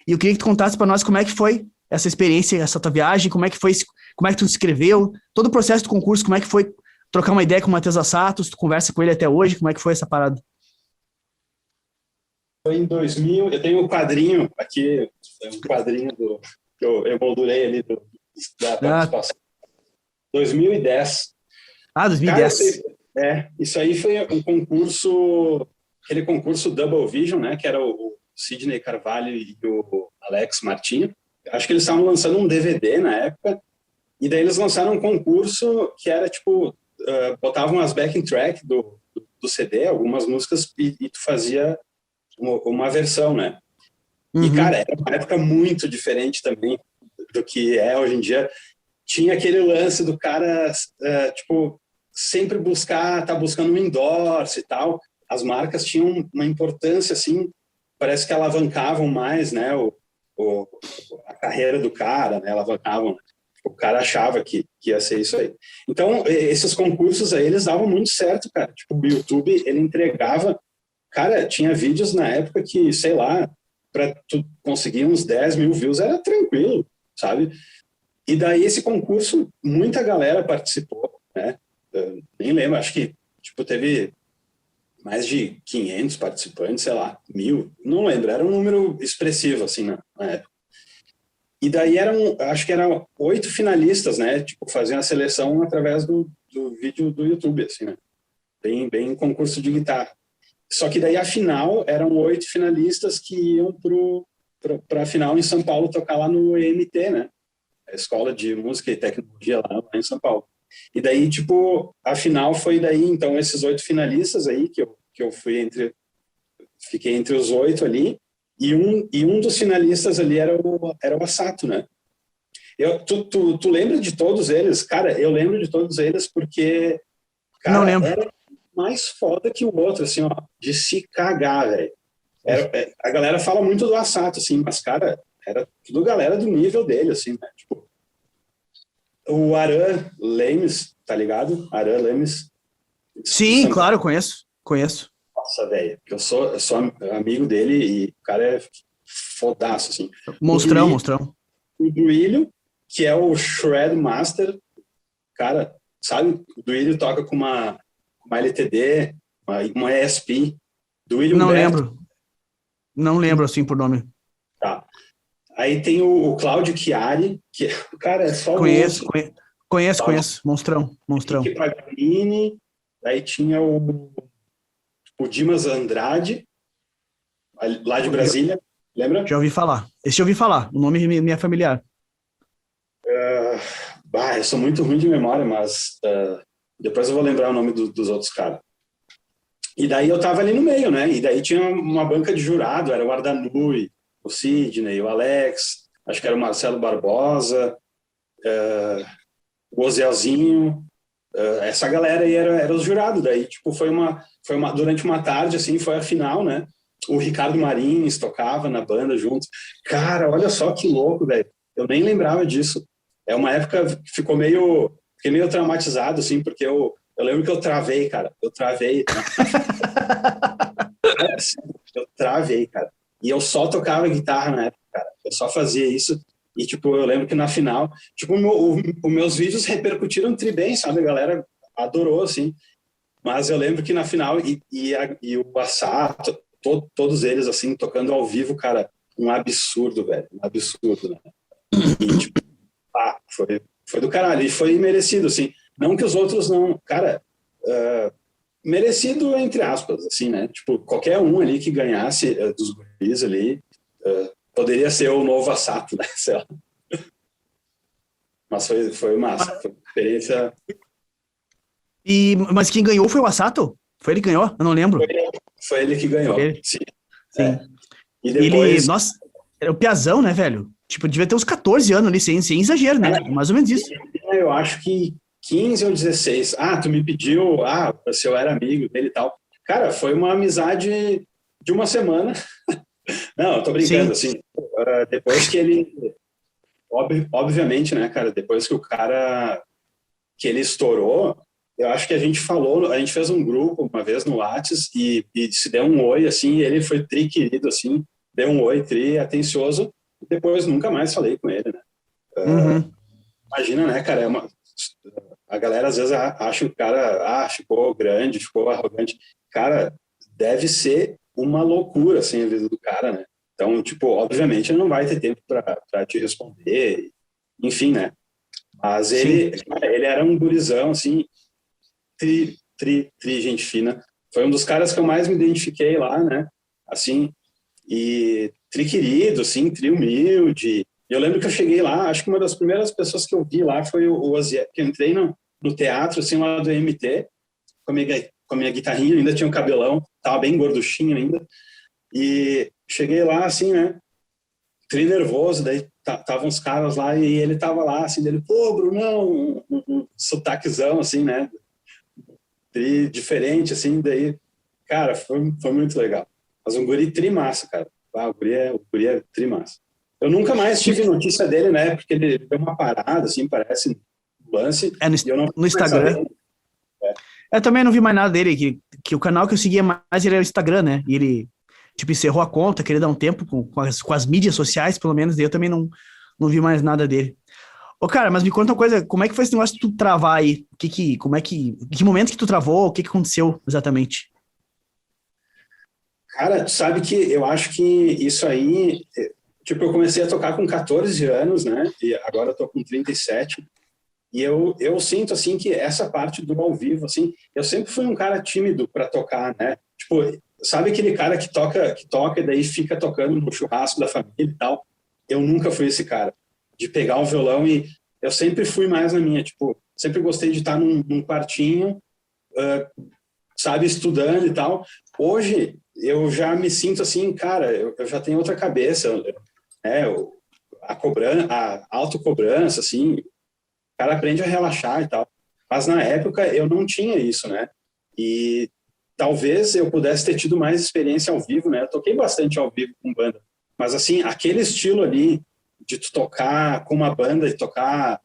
Speaker 3: E eu queria que tu contasse para nós como é que foi essa experiência, essa tua viagem, como é que foi, como é que tu se inscreveu, todo o processo do concurso, como é que foi trocar uma ideia com o Matheus Assato, se tu conversa com ele até hoje, como é que foi essa parada?
Speaker 4: Foi em 2000, eu tenho um quadrinho aqui, um quadrinho que eu emoldurei ali da
Speaker 3: Ah,
Speaker 4: participação. 2010. Cara,
Speaker 3: 2010.
Speaker 4: isso aí foi um concurso, aquele concurso Double Vision, né, que era o Sidney Carvalho e o Alex Martinho. Acho que eles estavam lançando um DVD na época, e daí eles lançaram um concurso que era tipo, botavam as backing track do CD, algumas músicas, e tu fazia uma versão, né? E,
Speaker 3: Uhum.
Speaker 4: cara, era uma época muito diferente também do que é hoje em dia. Tinha aquele lance do cara, tipo, sempre tá buscando um endorse e tal. As marcas tinham uma importância, assim, parece que alavancavam mais, né, a carreira do cara, né, alavancavam. O cara achava que ia ser isso aí. Então, esses concursos aí, eles davam muito certo, cara. Tipo, o YouTube, ele entregava... Cara, tinha vídeos na época que, sei lá, para tu conseguir uns 10 mil views era tranquilo, sabe? E daí esse concurso, muita galera participou, né? Eu nem lembro, acho que tipo, teve mais de 500 participantes, sei lá, 1000, não lembro, era um número expressivo, assim, na época. E daí acho que eram 8 finalistas, né? Tipo, faziam a seleção através do vídeo do YouTube, assim, né? Bem concurso de guitarra. Só que daí a final eram 8 finalistas que iam para a final em São Paulo tocar lá no EMT, né? A Escola de Música e Tecnologia lá em São Paulo. E daí, tipo, a final foi daí, então, esses 8 finalistas aí, que eu fiquei entre os 8 ali, e um dos finalistas ali era o Assato, né? Tu lembra de todos eles? Cara, eu lembro de todos eles porque, cara,
Speaker 3: não lembro.
Speaker 4: era mais foda que o outro, assim, ó, de se cagar, velho. A galera fala muito do Assato, assim, mas, cara, era tudo galera do nível dele, assim, né? Tipo, o Aran Lemes, tá ligado? Aran Lemes.
Speaker 3: Sim, claro, conheço.
Speaker 4: Nossa, velho, eu sou amigo dele e o cara é fodaço, assim.
Speaker 3: Monstrão.
Speaker 4: O Duílio, que é o Shred Master, cara, sabe? O Duílio toca com uma LTD, uma ESP. Duílio
Speaker 3: Não
Speaker 4: Humberto.
Speaker 3: lembro. Não lembro, assim, por nome.
Speaker 4: Tá. Aí tem o Cláudio Chiari, que o cara é só
Speaker 3: Conheço. Monstrão.
Speaker 4: Henrique Paganini, aí tinha o Dimas Andrade, lá de Brasília, lembra?
Speaker 3: Já ouvi falar. Esse eu ouvi falar. O nome me é familiar.
Speaker 4: Eu sou muito ruim de memória, mas depois eu vou lembrar o nome dos outros caras. E daí eu tava ali no meio, né? E daí tinha uma banca de jurado, era o Ardanui, o Sidney, o Alex, acho que era o Marcelo Barbosa, o Ozelzinho, essa galera aí era os jurados. Daí, tipo, foi uma durante uma tarde, assim, foi a final, né? O Ricardo Marins tocava na banda junto. Cara, olha só que louco, velho. Eu nem lembrava disso. É uma época que fiquei meio traumatizado, assim, porque eu lembro que eu travei, cara. Eu travei. Eu travei, cara. E eu só tocava guitarra na época, cara. Eu só fazia isso. E, tipo, eu lembro que na final, tipo, os meus vídeos repercutiram bem, sabe? A galera adorou, assim. Mas eu lembro que na final, e o Assato, todos eles, assim, tocando ao vivo, cara, um absurdo, velho. Um absurdo, né? E, tipo, foi do caralho. E foi merecido, assim. Não que os outros não... Cara, merecido entre aspas, assim, né? Tipo, qualquer um ali que ganhasse dos guris ali... poderia ser o novo Assato, né? Sei lá. Mas foi massa. Foi uma experiência...
Speaker 3: Mas quem ganhou foi o Assato? Foi ele que ganhou? Eu não lembro.
Speaker 4: Foi ele que ganhou,
Speaker 3: sim.
Speaker 4: E depois...
Speaker 3: Ele, nossa, era o piazão, né, velho? Tipo, devia ter uns 14 anos ali, sem exagero, né? Mais ou menos isso.
Speaker 4: Eu acho que 15 ou 16. Tu me pediu, se eu era amigo dele e tal. Cara, foi uma amizade de uma semana. Não, eu tô brincando,
Speaker 3: Sim.
Speaker 4: assim. Depois que ele... Obviamente, né, cara, depois que que ele estourou, eu acho que a gente fez um grupo uma vez no Whats e se deu um oi, assim, e ele foi tri querido, assim, deu um oi, tri atencioso, e depois nunca mais falei com ele, né. Imagina, né, cara, a galera às vezes acha que o cara, ficou grande, ficou arrogante. Cara, deve ser uma loucura, assim, a vida do cara, né. Então, tipo, obviamente ele não vai ter tempo para te responder, enfim, né. Mas ele era um gurizão, assim, tri gente fina. Foi um dos caras que eu mais me identifiquei lá, né, assim, e tri querido, assim, tri humilde. Eu lembro que eu cheguei lá, acho que uma das primeiras pessoas que eu vi lá foi o Oziel, que eu entrei no teatro, assim, lá do MT, com a minha guitarrinha, ainda tinha um cabelão, tava bem gorduchinho ainda, e cheguei lá, assim, né, tri nervoso, daí tava uns caras lá e ele tava lá, assim, dele, pô, Brunão, um sotaquezão, assim, né? Tri diferente, assim, daí, cara, foi muito legal. Mas um guri tri massa, cara. O guri é tri massa. Eu nunca mais tive notícia dele, né? Porque ele deu uma parada, assim, parece, um lance.
Speaker 3: No,
Speaker 4: e eu não
Speaker 3: no Instagram. Eu também não vi mais nada dele, que o canal que eu seguia mais era o Instagram, né? E ele, tipo, encerrou a conta, queria dar um tempo com as mídias sociais, pelo menos, daí eu também não vi mais nada dele. Ô, cara, mas me conta uma coisa, como é que foi esse negócio de tu travar aí? Que momento que tu travou? O que aconteceu exatamente?
Speaker 4: Cara, tu sabe que eu acho que isso aí, tipo, eu comecei a tocar com 14 anos, né? E agora eu tô com 37. E eu sinto, assim, que essa parte do ao vivo, assim, eu sempre fui um cara tímido para tocar, né? Tipo, sabe aquele cara que toca e daí fica tocando no churrasco da família e tal? Eu nunca fui esse cara. De pegar um violão e... Eu sempre fui mais na minha, tipo, sempre gostei de estar num quartinho, sabe, estudando e tal. Hoje, eu já me sinto assim, cara, eu já tenho outra cabeça, né? A autocobrança, assim, o cara aprende a relaxar e tal. Mas na época eu não tinha isso, né? E talvez eu pudesse ter tido mais experiência ao vivo, né? Eu toquei bastante ao vivo com banda. Mas assim, aquele estilo ali de tu tocar com uma banda e tocar,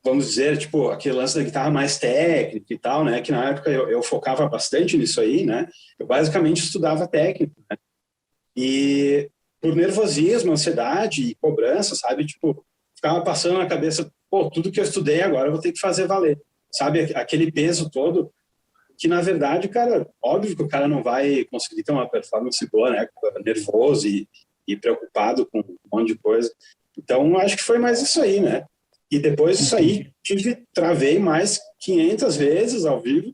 Speaker 4: vamos dizer, tipo, aquele lance da guitarra mais técnica e tal, né? Que na época eu focava bastante nisso aí, né? Eu basicamente estudava técnica, né? E por nervosismo, ansiedade e cobrança, sabe? Tipo, ficava passando na cabeça, pô, tudo que eu estudei agora eu vou ter que fazer valer. Sabe? Aquele peso todo que, na verdade, cara, óbvio que o cara não vai conseguir ter uma performance boa, né? Nervoso e preocupado com um monte de coisa. Então, acho que foi mais isso aí, né? E depois disso aí, travei mais 500 vezes ao vivo.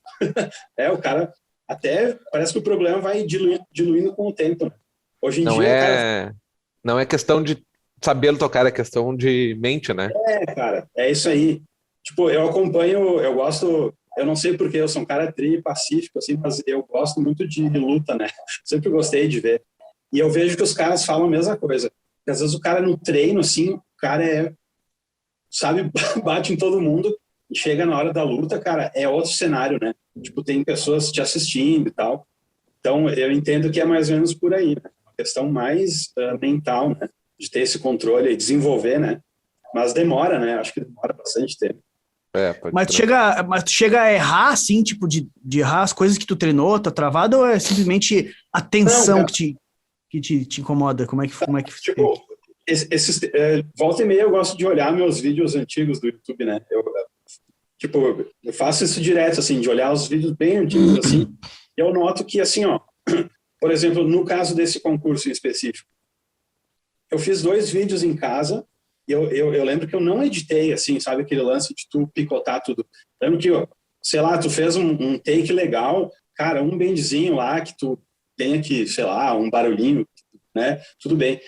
Speaker 4: O cara até parece que o problema vai diluindo com o tempo, né? Hoje em dia, cara...
Speaker 1: Não é questão de saber tocar, é questão de mente, né?
Speaker 4: Cara, é isso aí. Tipo, eu acompanho, eu gosto... Eu não sei porque eu sou um cara pacífico, assim, mas eu gosto muito de luta, né? Sempre gostei de ver. E eu vejo que os caras falam a mesma coisa. Porque às vezes o cara no treino, assim, o cara sabe, bate em todo mundo e chega na hora da luta, cara, é outro cenário, né? Tipo, tem pessoas te assistindo e tal. Então, eu entendo que é mais ou menos por aí, né? Uma questão mais mental, né? De ter esse controle e desenvolver, né? Mas demora, né? Acho que demora bastante tempo.
Speaker 3: Mas tu chega a errar, assim, tipo, de errar as coisas que tu treinou, tá travado, ou é simplesmente a tensão
Speaker 4: Não,
Speaker 3: que te incomoda? Como é que
Speaker 4: tipo, volta e meia eu gosto de olhar meus vídeos antigos do YouTube, né? Eu faço isso direto, assim, de olhar os vídeos bem antigos, assim, e eu noto que, assim, ó, por exemplo, no caso desse concurso em específico, eu fiz 2 vídeos em casa. Eu lembro que eu não editei, assim, sabe, aquele lance de tu picotar tudo. Lembro que, sei lá, tu fez um take legal, cara, um bendzinho lá que tu tenha que, sei lá, um barulhinho, né? Tudo bem.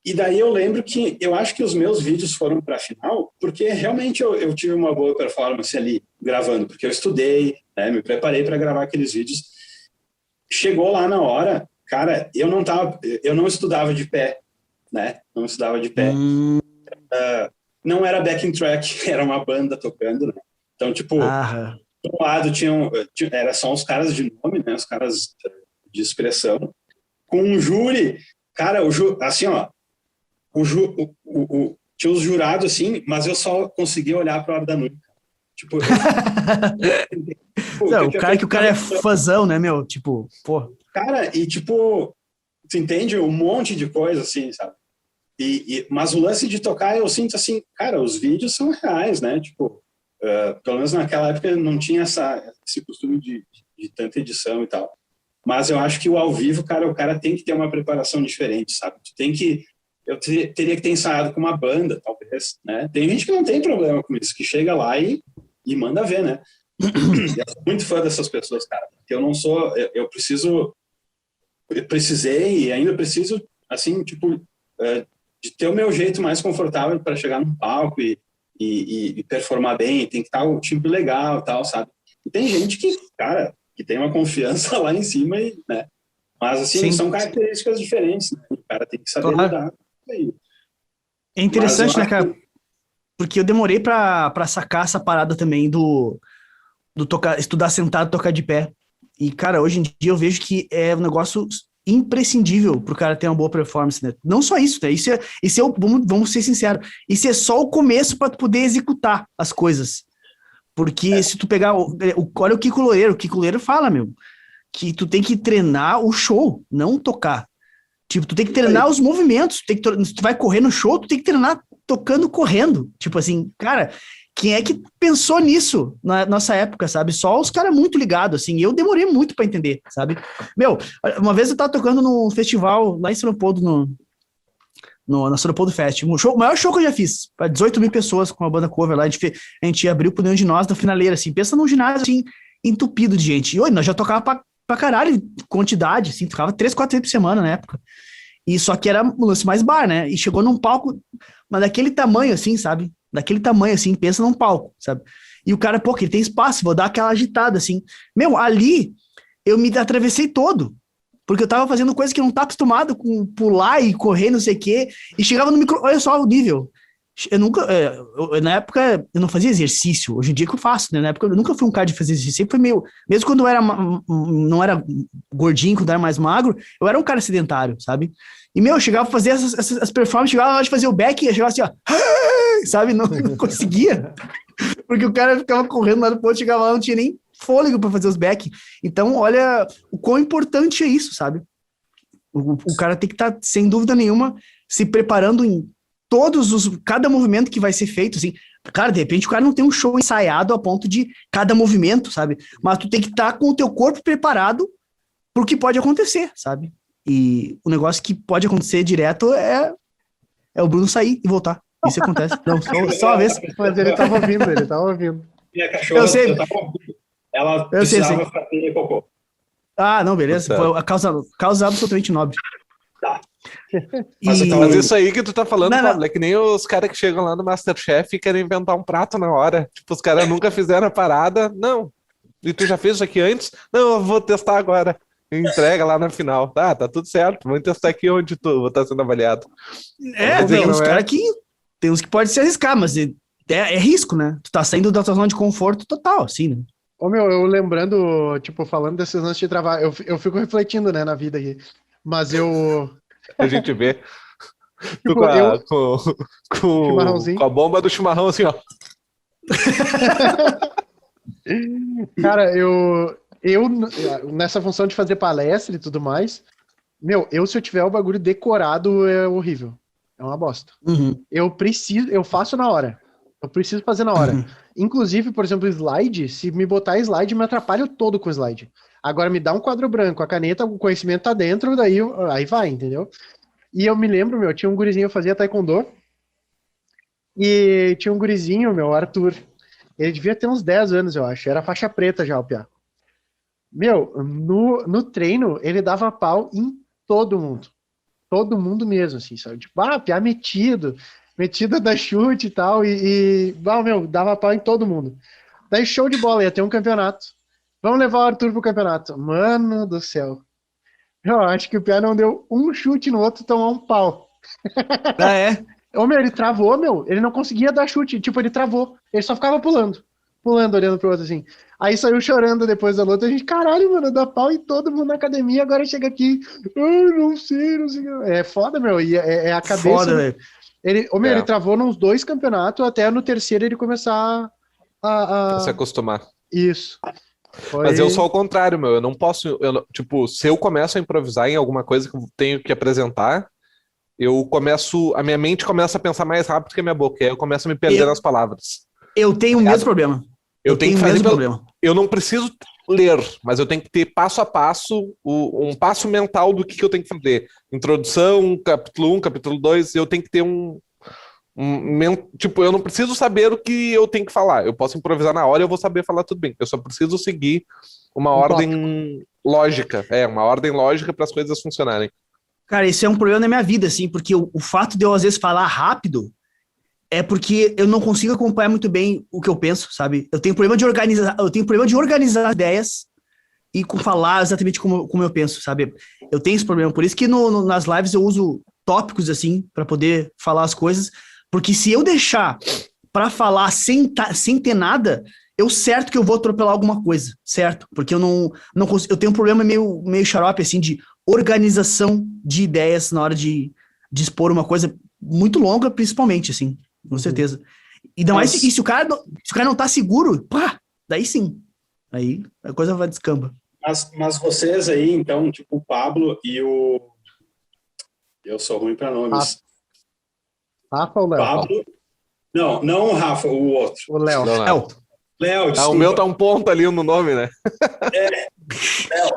Speaker 4: E daí eu lembro que eu acho que os meus vídeos foram para a final, porque realmente eu tive uma boa performance ali gravando, porque eu estudei, né, me preparei para gravar aqueles vídeos. Chegou lá na hora, cara, eu não estudava de pé, né? Não estudava de pé. Não era backing track, era uma banda tocando, né? Então, tipo, do lado era só os caras de nome, né? Os caras de expressão, com um júri, cara, assim, ó, tinha os jurados, assim, mas eu só conseguia olhar para a hora da noite. Tipo,
Speaker 3: o cara é fãzão, né, meu? Tipo, pô.
Speaker 4: Cara, e tipo, tu entende? Um monte de coisa, assim, sabe? Mas o lance de tocar, eu sinto assim, cara, os vídeos são reais, né? Tipo, pelo menos naquela época não tinha esse costume de tanta edição e tal. Mas eu acho que o ao vivo, cara, o cara tem que ter uma preparação diferente, sabe? Eu teria que ter ensaiado com uma banda, talvez, né? Tem gente que não tem problema com isso, que chega lá e manda ver, né? Eu sou muito fã dessas pessoas, cara. Porque eu não sou... Eu precisei e ainda preciso, assim, tipo... de ter o meu jeito mais confortável para chegar num palco e performar bem, tem que estar o timbre legal e tal, sabe? E tem gente que, cara, que tem uma confiança lá em cima, né? Mas, assim, são características diferentes, né? O cara tem que saber lidar. aí.
Speaker 3: É interessante,
Speaker 4: Mas eu
Speaker 3: né, cara? Porque eu demorei pra sacar essa parada também do tocar, estudar sentado, tocar de pé. E, cara, hoje em dia eu vejo que é um negócio imprescindível pro cara ter uma boa performance, né? Não só isso, né? Vamos ser sinceros, isso é só o começo para tu poder executar as coisas. Porque se tu pegar, olha o Kiko Loureiro fala, meu, que tu tem que treinar o show, não tocar. Tipo, tu tem que treinar os movimentos, se tu vai correr no show, tu tem que treinar tocando, correndo. Tipo assim, cara, quem é que pensou nisso na nossa época, sabe? Só os caras muito ligados, assim, eu demorei muito pra entender, sabe? Meu, uma vez eu tava tocando num festival lá em São Leopoldo, na São Leopoldo Fest, o maior show que eu já fiz, pra 18 mil pessoas com a banda cover lá, a gente abriu pro Nenhum de Nós na finaleira, assim, pensa num ginásio, assim, entupido de gente. E, nós já tocava pra caralho, quantidade, assim, tocava 3, 4 vezes por semana na época. E só que era um lance mais bar, né? E chegou num palco, mas daquele tamanho, assim, sabe? Daquele tamanho, assim, pensa num palco, sabe? E o cara, pô, que ele tem espaço, vou dar aquela agitada, assim. Meu, ali eu me atravessei todo, porque eu tava fazendo coisa que eu não tava acostumado com pular e correr, não sei o quê, e chegava no micro, olha só o nível. Eu nunca, na época, eu não fazia exercício, hoje em dia que eu faço, né? Na época eu nunca fui um cara de fazer exercício, sempre foi meio, mesmo quando eu era, não era gordinho, quando eu era mais magro, eu era um cara sedentário, sabe? E, meu, eu chegava a fazer as performances, chegava na hora de fazer o back, eu chegava assim, ó, sabe? Não conseguia, porque o cara ficava correndo lá do ponto, chegava lá, não tinha nem fôlego para fazer os back. Então, olha o quão importante é isso, sabe? O cara tem que estar, sem dúvida nenhuma, se preparando em cada movimento que vai ser feito, assim. Cara, de repente o cara não tem um show ensaiado a ponto de cada movimento, sabe? Mas tu tem que estar com o teu corpo preparado pro que pode acontecer, sabe? E o negócio que pode acontecer direto é o Bruno sair e voltar. Isso acontece. Não, só uma vez.
Speaker 2: Mas ele tava ouvindo.
Speaker 4: Minha cachorra,
Speaker 3: Eu sei.
Speaker 4: Ela precisava fazer cocô.
Speaker 3: Ah, não, beleza. Foi a causa absolutamente nobre.
Speaker 4: Tá.
Speaker 1: Mas isso aí que tu tá falando, Pablo, é que nem os caras que chegam lá no MasterChef e querem inventar um prato na hora. Tipo, os caras nunca fizeram a parada. Não. E tu já fez isso aqui antes? Não, eu vou testar agora. Entrega lá na final. Tá tudo certo. Vamos testar aqui onde tu vou estar sendo avaliado.
Speaker 3: Tem uns caras que... Tem uns que podem se arriscar, mas é risco, né? Tu tá saindo da tua zona de conforto total, assim, né?
Speaker 2: Ô, meu, eu lembrando, tipo, falando desses lances de travar, eu fico refletindo, né, na vida aqui. Mas
Speaker 1: A gente vê.
Speaker 2: Tipo,
Speaker 1: com a bomba do chimarrão, assim, ó.
Speaker 2: Cara, eu nessa função de fazer palestra e tudo mais, meu, se eu tiver o bagulho decorado, é horrível. É uma bosta.
Speaker 3: Uhum.
Speaker 2: Eu faço na hora. Eu preciso fazer na hora. Uhum. Inclusive, por exemplo, slide, se me botar slide, me atrapalho todo com slide. Agora me dá um quadro branco, a caneta, o conhecimento tá dentro, daí aí vai, entendeu? E eu me lembro, meu, tinha um gurizinho, eu fazia taekwondo, e tinha um gurizinho, meu, Arthur. Ele devia ter uns 10 anos, eu acho. Era faixa preta já, o piá. Meu, no treino, ele dava pau em todo mundo. Todo mundo mesmo, assim, sabe? Tipo, piá metido da chute e tal, meu, dava pau em todo mundo. Daí, show de bola, ia ter um campeonato. Vamos levar o Arthur pro campeonato. Mano do céu. Eu acho que o piá não deu um chute no outro, tomou um pau.
Speaker 3: Ah, é?
Speaker 2: Ô, meu, ele travou, meu. Ele não conseguia dar chute. Tipo, ele travou. Ele só ficava pulando, olhando pro outro, assim. Aí saiu chorando depois da luta. A gente, caralho, mano, dá pau em todo mundo na academia. Agora chega aqui. Ai, não sei. É foda, meu. E é a cabeça.
Speaker 3: Foda, velho.
Speaker 2: Ele travou nos 2 campeonatos, até no terceiro ele começar a
Speaker 1: se acostumar.
Speaker 2: Isso.
Speaker 1: Mas eu sou ao contrário, meu. Eu não posso... tipo, se eu começo a improvisar em alguma coisa que eu tenho que apresentar, a minha mente começa a pensar mais rápido que a minha boca. Aí eu começo a me perder nas palavras.
Speaker 3: Eu tenho o mesmo problema.
Speaker 1: Eu tenho que fazer problema. Eu não preciso ler, mas eu tenho que ter passo a passo, um passo mental do que eu tenho que fazer. Introdução, capítulo 1, capítulo 2, eu tenho que ter tipo, eu não preciso saber o que eu tenho que falar. Eu posso improvisar na hora e eu vou saber falar tudo bem. Eu só preciso seguir uma ordem lógica. Uma ordem lógica para as coisas funcionarem.
Speaker 3: Cara, isso é um problema na minha vida, assim, porque o fato de eu, às vezes, falar rápido é porque eu não consigo acompanhar muito bem o que eu penso, sabe? Eu tenho problema de organizar ideias e falar exatamente como eu penso, sabe? Eu tenho esse problema. Por isso que nas lives eu uso tópicos, assim, para poder falar as coisas, porque se eu deixar para falar sem ter nada, certo que eu vou atropelar alguma coisa, certo? Porque eu não consigo, eu tenho um problema meio xarope, assim, de organização de ideias na hora de expor uma coisa muito longa, principalmente, assim, com certeza. Ainda mais se o cara não tá seguro, pá, daí sim. Aí a coisa vai descamba.
Speaker 4: Mas vocês aí, então, tipo o Pablo e o... Eu sou ruim para nomes.
Speaker 2: Rafa ou Léo?
Speaker 4: Pablo... Não o Rafa, o outro.
Speaker 2: O Léo.
Speaker 4: Léo, desculpa.
Speaker 1: O meu tá um ponto ali no nome, né?
Speaker 4: Léo,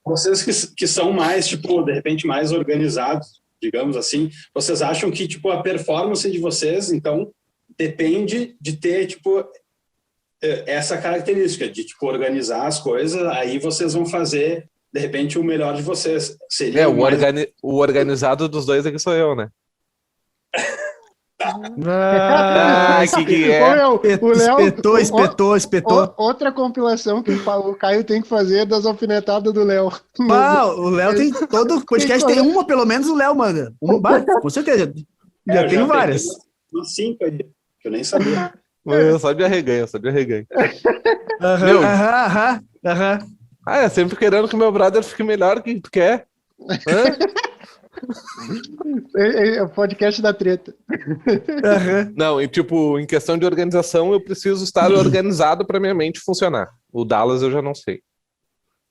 Speaker 4: vocês que são mais, tipo, de repente, mais organizados, digamos assim, vocês acham que, tipo, a performance de vocês, então, depende de ter, tipo, essa característica de, tipo, organizar as coisas, aí vocês vão fazer, de repente, o melhor de vocês. Seria
Speaker 1: o organizado dos dois aqui sou eu, né? Que é?
Speaker 2: Ô, meu, o Léo,
Speaker 3: Espetou.
Speaker 2: Outra compilação que o Caio tem que fazer das alfinetadas do Léo.
Speaker 3: O Léo tem todo podcast, tem uma pelo menos o Léo manda. Com certeza. Já tenho várias.
Speaker 4: Umas 5 aí, que eu nem sabia.
Speaker 1: Eu só de arreganho. Sempre querendo que meu brother fique melhor que tu quer.
Speaker 2: É o podcast da treta.
Speaker 1: Não, e tipo, em questão de organização, eu preciso estar organizado para minha mente funcionar. O Dallas eu já não sei.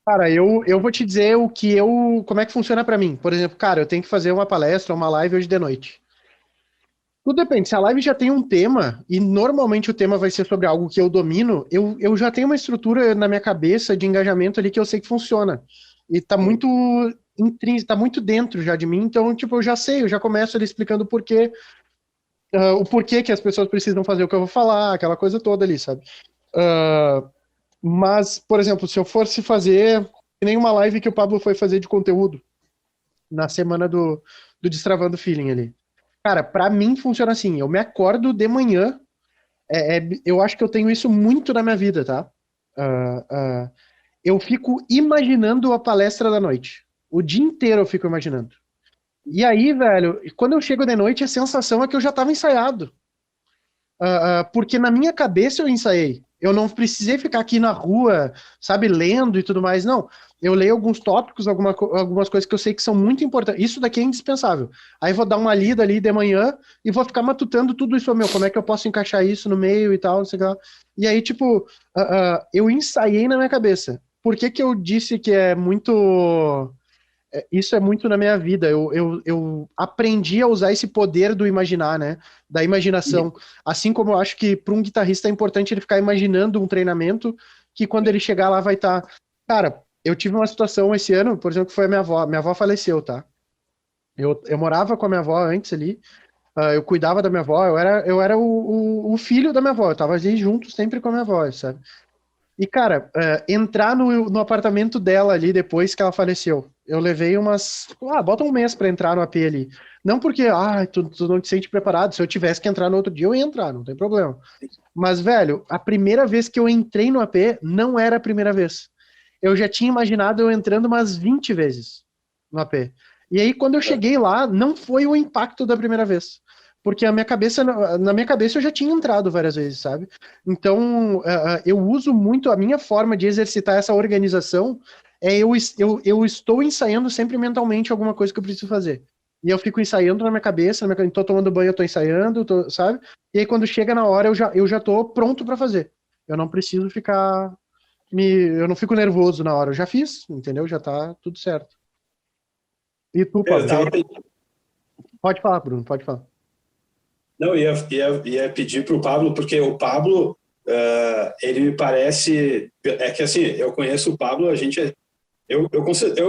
Speaker 2: Cara, eu vou te dizer como é que funciona pra mim. Por exemplo, cara, eu tenho que fazer uma palestra, uma live hoje de noite. Tudo depende. Se a live já tem um tema, e normalmente o tema vai ser sobre algo que eu domino, eu já tenho uma estrutura na minha cabeça de engajamento ali que eu sei que funciona. E tá muito intrínseco, tá muito dentro já de mim, então, tipo, eu já sei, eu já começo ali explicando o porquê que as pessoas precisam fazer o que eu vou falar, aquela coisa toda ali, sabe? Mas, por exemplo, se eu fosse fazer nem uma live que o Pablo foi fazer de conteúdo na semana do Destravando Feeling ali. Cara, pra mim funciona assim, eu me acordo de manhã, eu acho que eu tenho isso muito na minha vida, tá? Eu fico imaginando a palestra da noite. O dia inteiro eu fico imaginando. E aí, velho, quando eu chego de noite, a sensação é que eu já tava ensaiado. Porque na minha cabeça eu ensaiei. Eu não precisei ficar aqui na rua, sabe, lendo e tudo mais, não. Eu leio alguns tópicos, algumas coisas que eu sei que são muito importantes. Isso daqui é indispensável. Aí vou dar uma lida ali de manhã e vou ficar matutando tudo isso, como é que eu posso encaixar isso no meio e tal, não sei o que lá. E aí, tipo, eu ensaiei na minha cabeça. Por que que eu disse que é muito... Isso é muito na minha vida. Eu aprendi a usar esse poder do imaginar, né? Da imaginação. Assim como eu acho que para um guitarrista é importante ele ficar imaginando um treinamento que quando ele chegar lá vai estar... Cara, eu tive uma situação esse ano, por exemplo, que foi a minha avó. Minha avó faleceu, tá? Eu morava com a minha avó antes ali. Eu cuidava da minha avó. Eu era o filho da minha avó. Eu tava ali junto sempre com a minha avó, sabe? E, cara, entrar no apartamento dela ali depois que ela faleceu, eu levei bota um mês pra entrar no AP ali. Não porque, tu não te sente preparado, se eu tivesse que entrar no outro dia, eu ia entrar, não tem problema. Mas, velho, a primeira vez que eu entrei no AP, não era a primeira vez. Eu já tinha imaginado eu entrando umas 20 vezes no AP. E aí, quando eu cheguei lá, não foi o impacto da primeira vez. Porque na minha cabeça eu já tinha entrado várias vezes, sabe? Então, eu uso muito a minha forma de exercitar essa organização, eu estou ensaiando sempre mentalmente alguma coisa que eu preciso fazer. E eu fico ensaiando na minha cabeça, tô tomando banho, eu tô ensaiando, sabe? E aí quando chega na hora, eu já tô pronto para fazer. Eu não preciso ficar... Eu não fico nervoso na hora, eu já fiz, entendeu? Já tá tudo certo. E tu, Pablo? Pode falar, Bruno, pode falar.
Speaker 4: Não, ia pedir para o Pablo, porque o Pablo, ele me parece... É que assim, eu conheço o Pablo, eu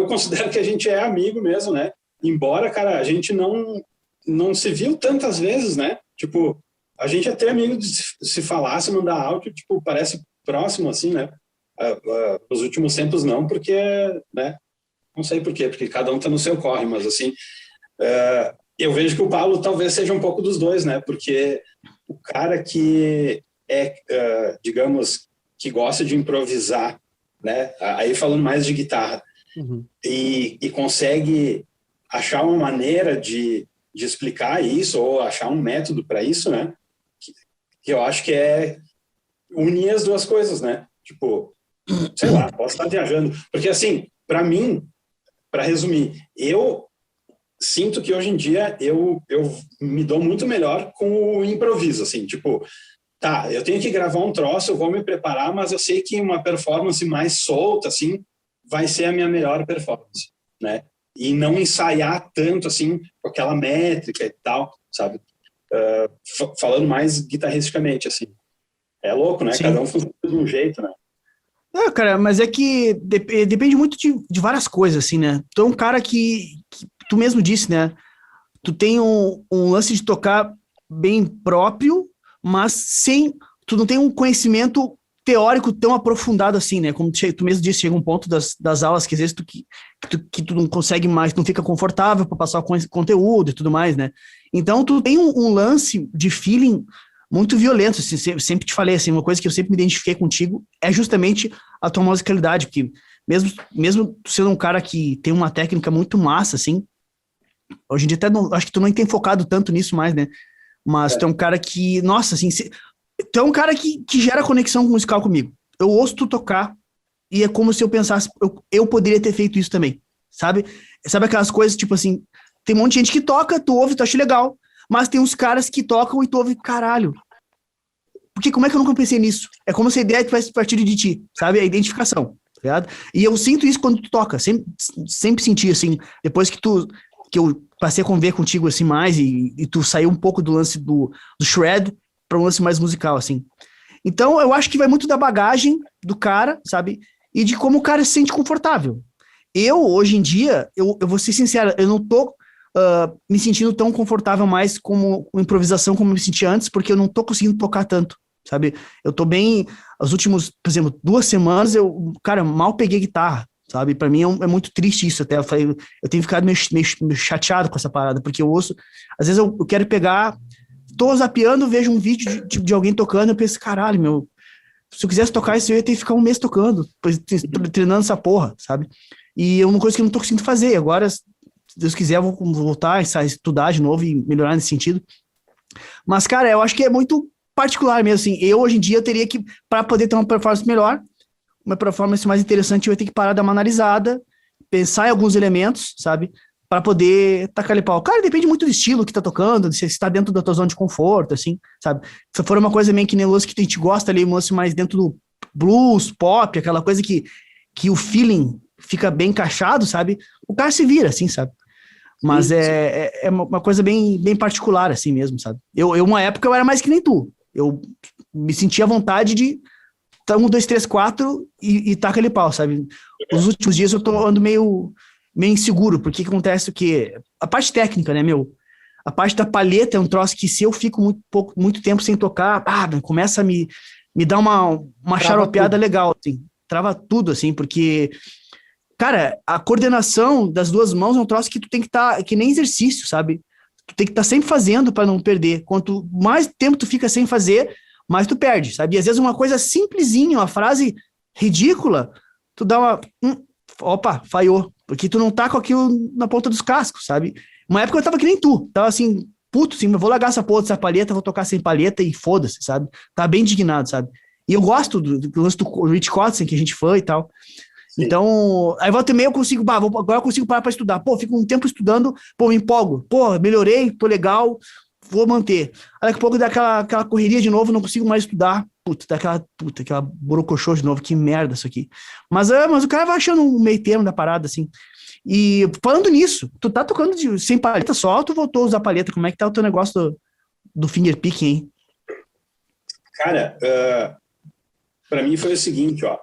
Speaker 4: considero que a gente é amigo mesmo, né? Embora, cara, a gente não se viu tantas vezes, né? Tipo, a gente é até amigo de se falar, se mandar áudio, tipo, parece próximo, assim, né? Nos últimos tempos não, porque, né? Não sei por quê, porque cada um tá no seu corre, mas assim... eu vejo que o Pablo talvez seja um pouco dos dois, né? Porque o cara que digamos, que gosta de improvisar, né? Aí falando mais de guitarra, e consegue achar uma maneira de de explicar isso ou achar um método para isso, né? Que eu acho que é unir as duas coisas, né? Tipo, sei lá, posso estar viajando. Porque, assim, para mim, para resumir, eu sinto que hoje em dia eu me dou muito melhor com o improviso, assim, tipo, tá, eu tenho que gravar um troço, eu vou me preparar, mas eu sei que uma performance mais solta, assim, vai ser a minha melhor performance, né? E não ensaiar tanto, assim, com aquela métrica e tal, sabe? Falando mais guitarristicamente, assim. É louco, né?
Speaker 3: Sim.
Speaker 4: Cada um funciona de um jeito, né?
Speaker 3: Cara, mas é que depende muito de várias coisas, assim, né? Tu é um cara que tu mesmo disse, né? Tu tem um lance de tocar bem próprio, mas tu não tem um conhecimento teórico tão aprofundado assim, né? Como tu mesmo disse, chega um ponto das aulas que às vezes tu não consegue mais, não fica confortável para passar o conteúdo e tudo mais, né? Então tu tem um lance de feeling muito violento, assim, sempre te falei, assim, uma coisa que eu sempre me identifiquei contigo é justamente a tua musicalidade, porque mesmo tu sendo um cara que tem uma técnica muito massa, assim, hoje em dia até acho que tu não tem focado tanto nisso mais, né? Mas tu é um cara que, nossa, assim, tu é um cara que gera conexão musical comigo. Eu ouço tu tocar e é como se eu pensasse, eu poderia ter feito isso também, sabe? Sabe aquelas coisas, tipo assim, tem um monte de gente que toca, tu ouve, tu acha legal, mas tem uns caras que tocam e tu ouve, caralho. Porque como é que eu nunca pensei nisso? É como se a ideia tivesse partido de ti, sabe? A identificação, tá ligado? E eu sinto isso quando tu toca, sempre senti, assim, depois que eu passei a conviver contigo, assim, mais, e tu saiu um pouco do lance do shred para um lance mais musical, assim. Então, eu acho que vai muito da bagagem do cara, sabe? E de como o cara se sente confortável. Hoje em dia, eu vou ser sincero, eu não tô me sentindo tão confortável mais com improvisação como eu me sentia antes, porque eu não tô conseguindo tocar tanto, sabe? Eu tô bem, as últimas, por exemplo, 2 semanas, cara, mal peguei guitarra, sabe? Pra mim é muito triste isso até, eu tenho ficado meio chateado com essa parada, porque eu ouço, às vezes eu quero pegar, tô zapeando, vejo um vídeo de alguém tocando, eu penso, caralho, meu, se eu quisesse tocar isso, eu ia ter que ficar um mês tocando, treinando essa porra, sabe? E é uma coisa que eu não tô conseguindo fazer. Agora, se Deus quiser, eu vou voltar a estudar de novo e melhorar nesse sentido. Mas, cara, eu acho que é muito particular mesmo, assim. Eu, hoje em dia, eu teria que, para poder ter uma performance melhor, uma performance mais interessante, eu ia ter que parar, dar uma analisada, pensar em alguns elementos, sabe? Para poder tacar ali pau. Cara, depende muito do estilo que tá tocando, se está dentro da tua zona de conforto, assim, sabe? Se for uma coisa meio que nem o lance que a gente gosta ali, um lance mais dentro do blues, pop, aquela coisa que o feeling fica bem encaixado, sabe? O cara se vira, assim, sabe? Mas
Speaker 4: Sim,
Speaker 3: é uma coisa bem particular, assim mesmo, sabe? Uma época, eu era mais que nem tu. Eu me sentia à vontade de 1, 2, 3, 4 e taca ali pau, sabe? Os últimos dias eu tô andando meio inseguro, porque acontece o quê? A parte técnica, né, meu? A parte da palheta é um troço que se eu fico muito tempo sem tocar, começa a me dar uma xaropeada legal, assim. Trava tudo, assim, porque... Cara, a coordenação das duas mãos é um troço que tu tem que estar, que nem exercício, sabe? Tu tem que estar sempre fazendo para não perder. Quanto mais tempo tu fica sem fazer, mais tu perde, sabe? E às vezes uma coisa simplesinha, uma frase ridícula, tu dá uma... opa, falhou. Porque tu não tá com aquilo na ponta dos cascos, sabe? Uma época eu tava que nem tu. Tava assim, puto, assim, vou largar essa porra dessa palheta, vou tocar sem palheta e foda-se, sabe? Tá bem indignado, sabe? E eu gosto do lance do Rich Kotzen, que a gente foi e tal. Sim. Então, aí volta e meia eu consigo, agora eu consigo parar pra estudar. Pô, fico um tempo estudando, pô, me empolgo. Pô, melhorei, tô legal, vou manter. Aí daqui a pouco dá aquela correria de novo, não consigo mais estudar. Dá aquela borocochô de novo, que merda isso aqui. Mas o cara vai achando um meio termo da parada, assim. E falando nisso, tu tá tocando sem palheta só ou tu voltou a usar palheta? Como é que tá o teu negócio do finger picking, hein?
Speaker 4: Cara, pra mim foi o seguinte, ó.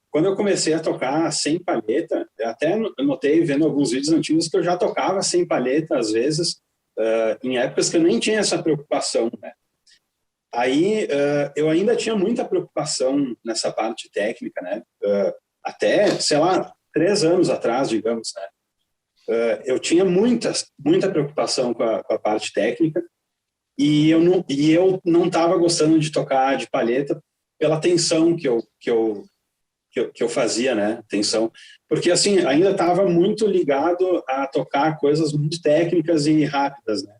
Speaker 4: Quando eu comecei a tocar sem palheta, eu até notei, vendo alguns vídeos antigos, que eu já tocava sem palheta, às vezes, em épocas que eu nem tinha essa preocupação, né? Aí, eu ainda tinha muita preocupação nessa parte técnica, né? Até, sei lá, 3 anos atrás, digamos, né? Eu tinha muita preocupação com a parte técnica e eu não estava gostando de tocar de palheta pela tensão que eu que eu fazia, né? Atenção. Porque, assim, ainda estava muito ligado a tocar coisas muito técnicas e rápidas, né?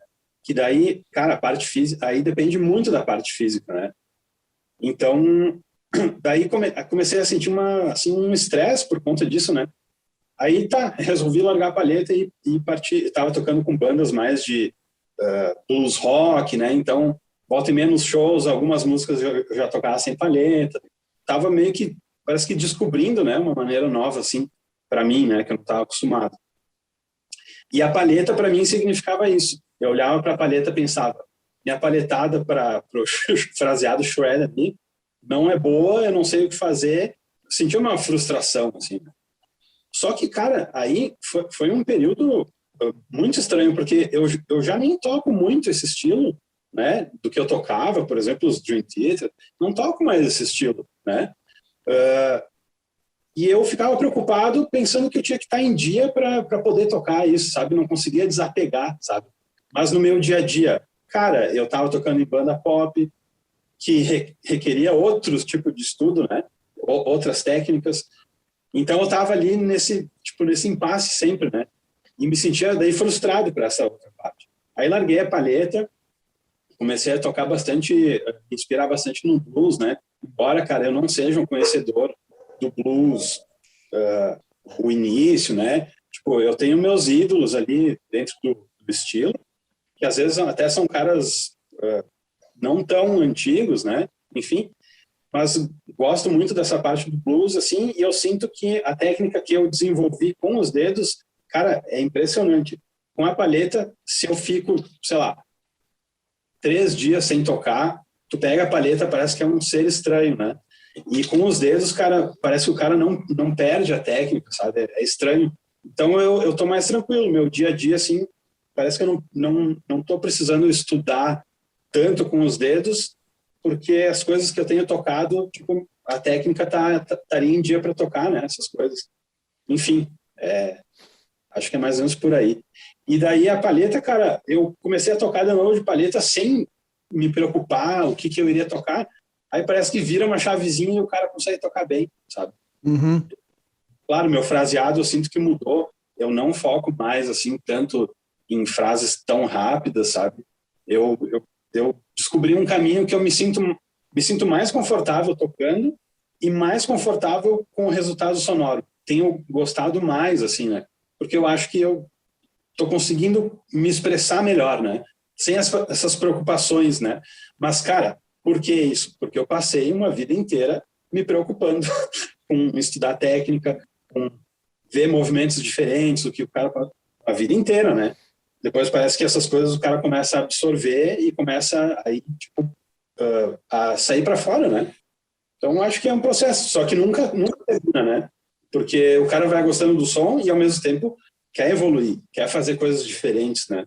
Speaker 4: Que daí, cara, a parte física, aí depende muito da parte física, né? Então, daí comecei a sentir um estresse por conta disso, né? Aí resolvi largar a palheta e partir. Estava tocando com bandas mais de blues rock, né? Então, volta e meia nos shows, algumas músicas eu já tocava sem palheta. Tava meio que, parece que descobrindo, né? Uma maneira nova, assim, para mim, né? Que eu não estava acostumado. E a palheta, para mim, significava isso. Eu olhava para a palheta e pensava, minha palhetada para o fraseado shred ali não é boa, eu não sei o que fazer. Eu senti uma frustração, assim. Só que, cara, aí foi um período muito estranho, porque eu já nem toco muito esse estilo, né? Do que eu tocava, por exemplo, os Dream Theater, não toco mais esse estilo, né? E eu ficava preocupado pensando que eu tinha que estar em dia para poder tocar isso, sabe? Não conseguia desapegar, sabe? Mas no meu dia a dia, cara, eu estava tocando em banda pop, que requeria outros tipos de estudo, né? Outras técnicas. Então eu estava ali nesse impasse sempre, né? E me sentia daí frustrado por essa outra parte. Aí larguei a palheta, comecei a tocar bastante, inspirar bastante no blues, né? Embora, cara, eu não seja um conhecedor do blues, o início, né? Tipo, eu tenho meus ídolos ali dentro do estilo, que às vezes até são caras não tão antigos, né? Enfim, mas gosto muito dessa parte do blues, assim, e eu sinto que a técnica que eu desenvolvi com os dedos, cara, é impressionante. Com a palheta, se eu fico, sei lá, 3 dias sem tocar, tu pega a palheta, parece que é um ser estranho, né? E com os dedos, cara, parece que o cara não perde a técnica, sabe? É estranho. Então eu tô mais tranquilo. Meu dia a dia, assim, parece que eu não tô precisando estudar tanto com os dedos, porque as coisas que eu tenho tocado, tipo, a técnica estaria em dia para tocar, né? Essas coisas. Enfim, acho que é mais ou menos por aí. E daí a palheta, cara, eu comecei a tocar de novo de palheta sem me preocupar o que eu iria tocar. Aí parece que vira uma chavezinha e o cara consegue tocar bem, sabe?
Speaker 3: Uhum.
Speaker 4: Claro, meu fraseado eu sinto que mudou. Eu não foco mais, assim, tanto em frases tão rápidas, sabe? Eu descobri um caminho que eu me sinto mais confortável tocando e mais confortável com o resultado sonoro. Tenho gostado mais, assim, né? Porque eu acho que eu tô conseguindo me expressar melhor, né? Sem essas preocupações, né? Mas, cara, por que isso? Porque eu passei uma vida inteira me preocupando com estudar técnica, com ver movimentos diferentes do que o cara... A vida inteira, né? Depois parece que essas coisas o cara começa a absorver e começa aí, tipo, a sair para fora, né? Então, acho que é um processo, só que nunca termina, né? Porque o cara vai gostando do som e, ao mesmo tempo, quer evoluir, quer fazer coisas diferentes, né?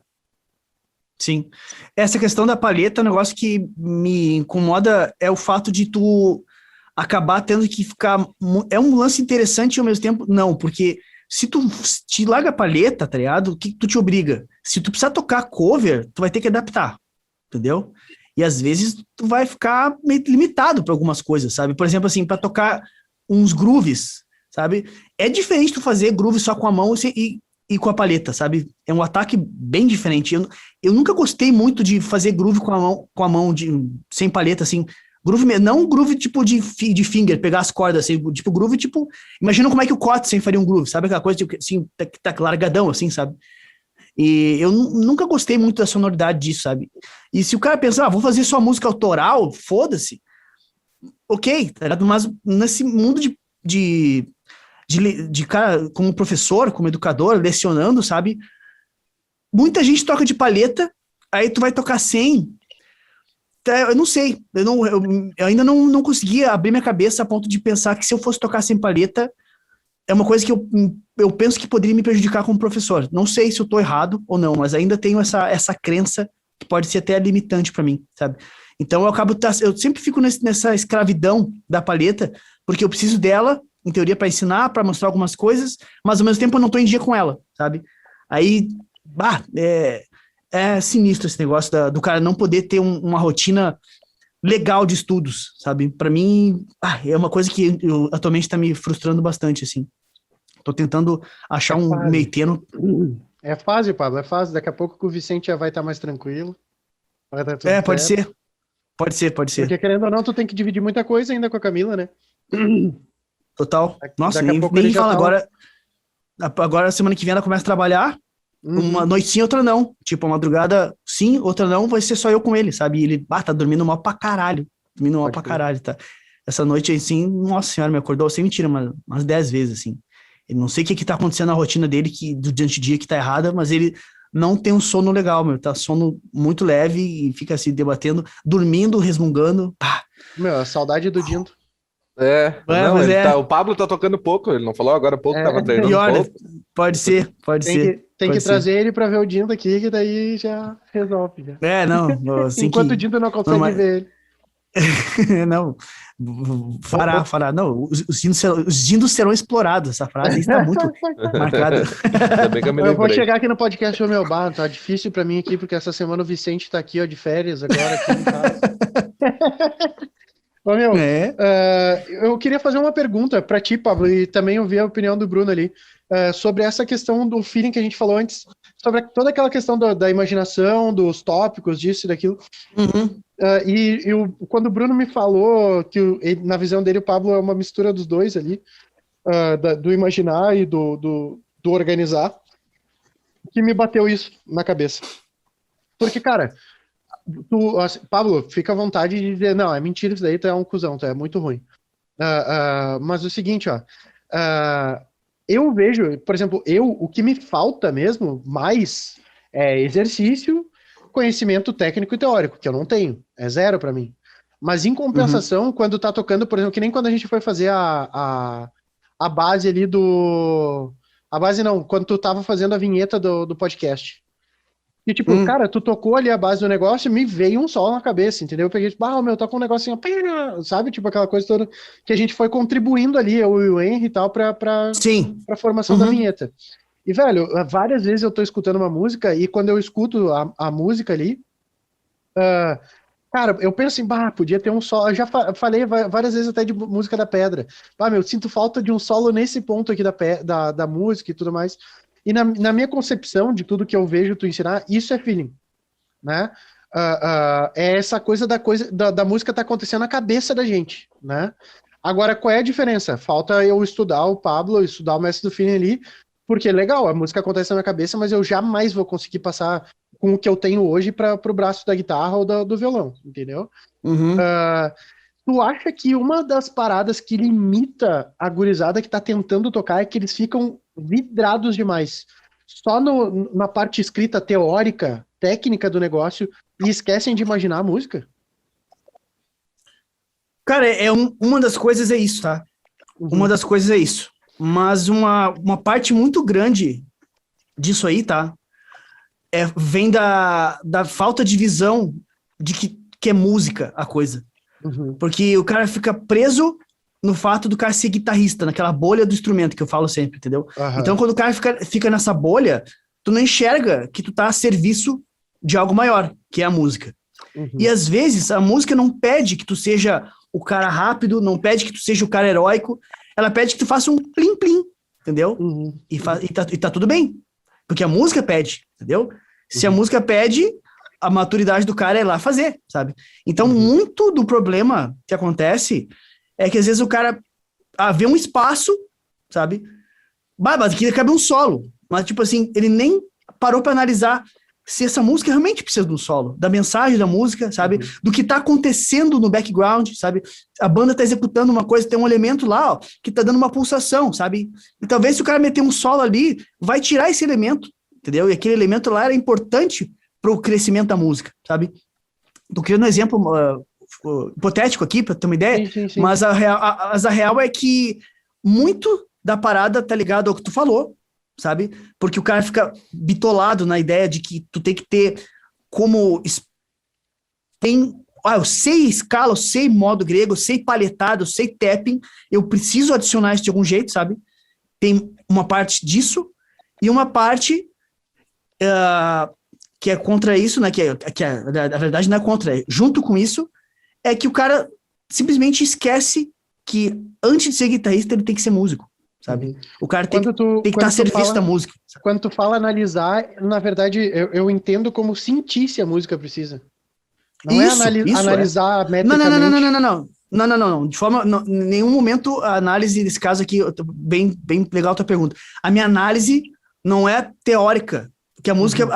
Speaker 3: Sim. Essa questão da palheta, um negócio que me incomoda é o fato de tu acabar tendo que ficar... É um lance interessante e ao mesmo tempo não, porque se tu te larga a palheta, tá ligado? O que tu te obriga? Se tu precisar tocar cover, tu vai ter que adaptar, entendeu? E às vezes tu vai ficar meio limitado para algumas coisas, sabe? Por exemplo, assim, para tocar uns grooves, sabe? É diferente tu fazer groove só com a mão e com a palheta, sabe? É um ataque bem diferente. Eu nunca gostei muito de fazer groove com a mão sem palheta, assim. Groove, não groove tipo de finger, pegar as cordas, assim, tipo groove, tipo... Imagina como é que o Kotzen faria um groove, sabe? Aquela coisa, tipo, assim, tá largadão, assim, sabe? E eu nunca gostei muito da sonoridade disso, sabe? E se o cara pensar, vou fazer só música autoral, foda-se. Ok, tá ligado? Mas nesse mundo de cara, como professor, como educador, lecionando, sabe? Muita gente toca de palheta, aí tu vai tocar sem. Eu não sei, eu ainda não conseguia abrir minha cabeça a ponto de pensar que se eu fosse tocar sem palheta, é uma coisa que eu penso que poderia me prejudicar como professor. Não sei se eu tô errado ou não, mas ainda tenho essa crença que pode ser até limitante para mim, sabe? Então eu sempre fico nessa escravidão da palheta, porque eu preciso dela, em teoria, para ensinar, para mostrar algumas coisas, mas ao mesmo tempo eu não tô em dia com ela, sabe? Aí, é sinistro esse negócio do cara não poder ter uma rotina legal de estudos, sabe? Pra mim, é uma coisa que atualmente tá me frustrando bastante, assim. Tô tentando achar um meio termo.
Speaker 2: É fase, Pablo, é fase. Daqui a pouco que o Vicente já vai estar mais tranquilo. Vai estar tudo
Speaker 3: Pode
Speaker 2: certo.
Speaker 3: ser. Pode ser.
Speaker 2: Porque querendo ou não, tu tem que dividir muita coisa ainda com a Camila, né?
Speaker 3: Total. Nossa,
Speaker 2: Daqui a
Speaker 3: nem,
Speaker 2: pouco
Speaker 3: nem
Speaker 2: ele já
Speaker 3: fala
Speaker 2: tá
Speaker 3: agora. Agora, semana que vem, ela começa a trabalhar. Uma noite sim, outra não. Tipo, a madrugada sim, outra não, vai ser só eu com ele, sabe? E ele, tá dormindo mal pra caralho. Dormindo mal
Speaker 2: Pode
Speaker 3: pra
Speaker 2: crer.
Speaker 3: caralho, tá? Essa noite, assim, nossa senhora, me acordou sem mentira, umas 10 vezes, assim. Eu não sei o que tá acontecendo na rotina dele, que durante o dia que tá errada, mas ele não tem um sono legal, meu. Tá sono muito leve e fica se debatendo, dormindo, resmungando.
Speaker 2: Meu, a saudade do Dindo.
Speaker 1: Não,
Speaker 3: Mas
Speaker 1: o Pablo tá tocando pouco, ele não falou agora há pouco,
Speaker 2: É.
Speaker 1: tava treinando
Speaker 3: pior, né?
Speaker 1: pouco.
Speaker 3: Pode ser.
Speaker 2: Tem que trazer ele pra ver o Dindo aqui, que daí já resolve. Já.
Speaker 3: Não, assim
Speaker 2: Enquanto
Speaker 3: que...
Speaker 2: o Dindo não consegue ver ele.
Speaker 3: Não, fará. Não, os dindos serão explorados. Essa frase aí está muito marcada.
Speaker 1: Ainda bem que eu me
Speaker 2: Eu vou
Speaker 1: lembrei.
Speaker 2: chegar aqui no podcast, meu bar, tá difícil pra mim aqui, porque essa semana o Vicente tá aqui, ó, de férias, agora aqui em casa. Ô, meu, eu queria fazer uma pergunta pra ti, Pablo, e também ouvir a opinião do Bruno ali, sobre essa questão do feeling que a gente falou antes, sobre toda aquela questão da imaginação, dos tópicos, disso e daquilo.
Speaker 3: Uhum.
Speaker 2: Quando o Bruno me falou que, na visão dele, o Pablo é uma mistura dos dois ali, do imaginar e do organizar, que me bateu isso na cabeça. Porque, cara, Pablo, fica à vontade de dizer, não, é mentira isso daí, tu é um cuzão, tu é muito ruim. Mas o seguinte, ó, eu vejo, por exemplo, o que me falta mesmo mais é exercício, conhecimento técnico e teórico, que eu não tenho, é zero pra mim. Mas em compensação, quando tá tocando, por exemplo, que nem quando a gente foi fazer a base ali do... A base não, quando tu tava fazendo a vinheta do podcast. E tipo, cara, tu tocou ali a base do negócio e me veio um sol na cabeça, entendeu? Eu peguei, tipo, meu, toca um negocinho, sabe? Tipo, aquela coisa toda que a gente foi contribuindo ali, eu e o Henry e tal, pra formação da vinheta. E, velho, várias vezes eu tô escutando uma música e quando eu escuto a música ali, cara, eu penso assim, podia ter um solo. Eu já falei várias vezes até de música da Pedra. Meu, sinto falta de um solo nesse ponto aqui da música e tudo mais. E na minha concepção de tudo que eu vejo tu ensinar, isso é feeling, né? É essa coisa da música tá acontecendo na cabeça da gente, né? Agora, qual é a diferença? Falta eu estudar o Pablo, estudar o mestre do feeling ali, porque legal, a música acontece na minha cabeça, mas eu jamais vou conseguir passar com o que eu tenho hoje para o braço da guitarra ou do violão, entendeu? Tu acha que uma das paradas que limita a gurizada que tá tentando tocar é que eles ficam vidrados demais só na parte escrita teórica, técnica do negócio e esquecem de imaginar a música?
Speaker 3: Cara, uma das coisas é isso, tá? Uma das coisas é isso. Mas uma parte muito grande disso aí, tá? Vem da falta de visão de que é música a coisa. Porque o cara fica preso no fato do cara ser guitarrista, naquela bolha do instrumento que eu falo sempre, entendeu? Então, quando o cara fica nessa bolha, tu não enxerga que tu tá a serviço de algo maior, que é a música. E às vezes a música não pede que tu seja o cara rápido, não pede que tu seja o cara heróico, ela pede que tu faça um plim-plim, entendeu? E tá tudo bem, porque a música pede, entendeu? Se a música pede, a maturidade do cara é lá fazer, sabe? Então, muito do problema que acontece é que às vezes o cara vê um espaço, sabe? Mas aqui cabe um solo, mas tipo assim, ele nem parou para analisar se essa música realmente precisa de um solo, da mensagem da música, sabe? Do que tá acontecendo no background, sabe? A banda tá executando uma coisa, tem um elemento lá, ó, que tá dando uma pulsação, sabe? E talvez se o cara meter um solo ali, vai tirar esse elemento, entendeu? E aquele elemento lá era importante pro crescimento da música, sabe? Tô criando um exemplo hipotético aqui, pra ter uma ideia, sim. Mas a real é que muito da parada tá ligado ao que tu falou, sabe? Porque o cara fica bitolado na ideia de que tu tem que ter como... eu sei escala, eu sei modo grego, eu sei palhetado, eu sei tapping, eu preciso adicionar isso de algum jeito, sabe? Tem uma parte disso e uma parte que é contra isso, né? Que na verdade não é contra, junto com isso, é que o cara simplesmente esquece que antes de ser guitarrista ele tem que ser músico, sabe? O cara tem que estar a serviço da música.
Speaker 2: Quando tu fala analisar, na verdade, eu entendo como sentir se a música precisa. Não
Speaker 3: Isso,
Speaker 2: é analisar
Speaker 3: Não,
Speaker 2: metricamente.
Speaker 3: não. De forma, em nenhum momento a análise desse caso aqui, bem legal a tua pergunta. A minha análise não é teórica, que a música,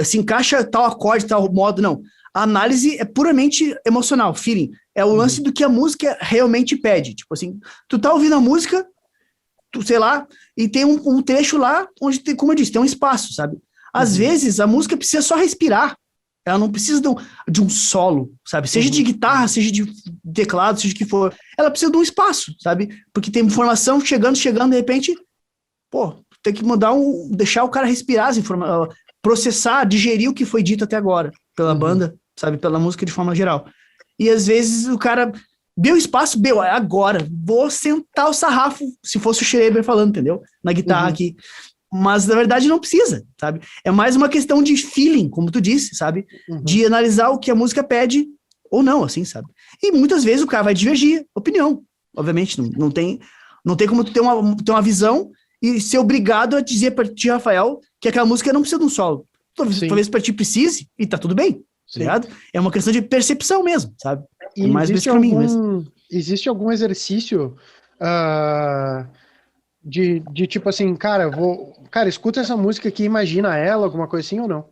Speaker 3: se encaixa tal acorde, tal modo, não. A análise é puramente emocional, feeling. É o lance do que a música realmente pede. Tipo assim, tu tá ouvindo a música, tu, sei lá, e tem um trecho lá onde, tem, como eu disse, tem um espaço, sabe? Às vezes a música precisa só respirar. Ela não precisa de um solo, sabe? Seja de guitarra, seja de teclado, seja de que for. Ela precisa de um espaço, sabe? Porque tem informação chegando, de repente, pô, tem que deixar o cara respirar as informações, processar, digerir o que foi dito até agora pela banda, sabe? Pela música de forma geral. E às vezes o cara deu espaço, agora, vou sentar o sarrafo, se fosse o Schreiber falando, entendeu? Na guitarra aqui. Mas, na verdade, não precisa, sabe? É mais uma questão de feeling, como tu disse, sabe? De analisar o que a música pede ou não, assim, sabe? E muitas vezes o cara vai divergir opinião. Obviamente, não tem como tu ter uma visão e ser obrigado a dizer pra ti, Rafael, que aquela música não precisa de um solo. Talvez pra ti precise e tá tudo bem, tá ligado? É uma questão de percepção mesmo, sabe?
Speaker 2: E
Speaker 3: é mais
Speaker 2: existe
Speaker 3: pra mim mesmo.
Speaker 2: Existe algum exercício de tipo assim, cara, escuta essa música aqui, imagina ela, alguma coisa assim ou não?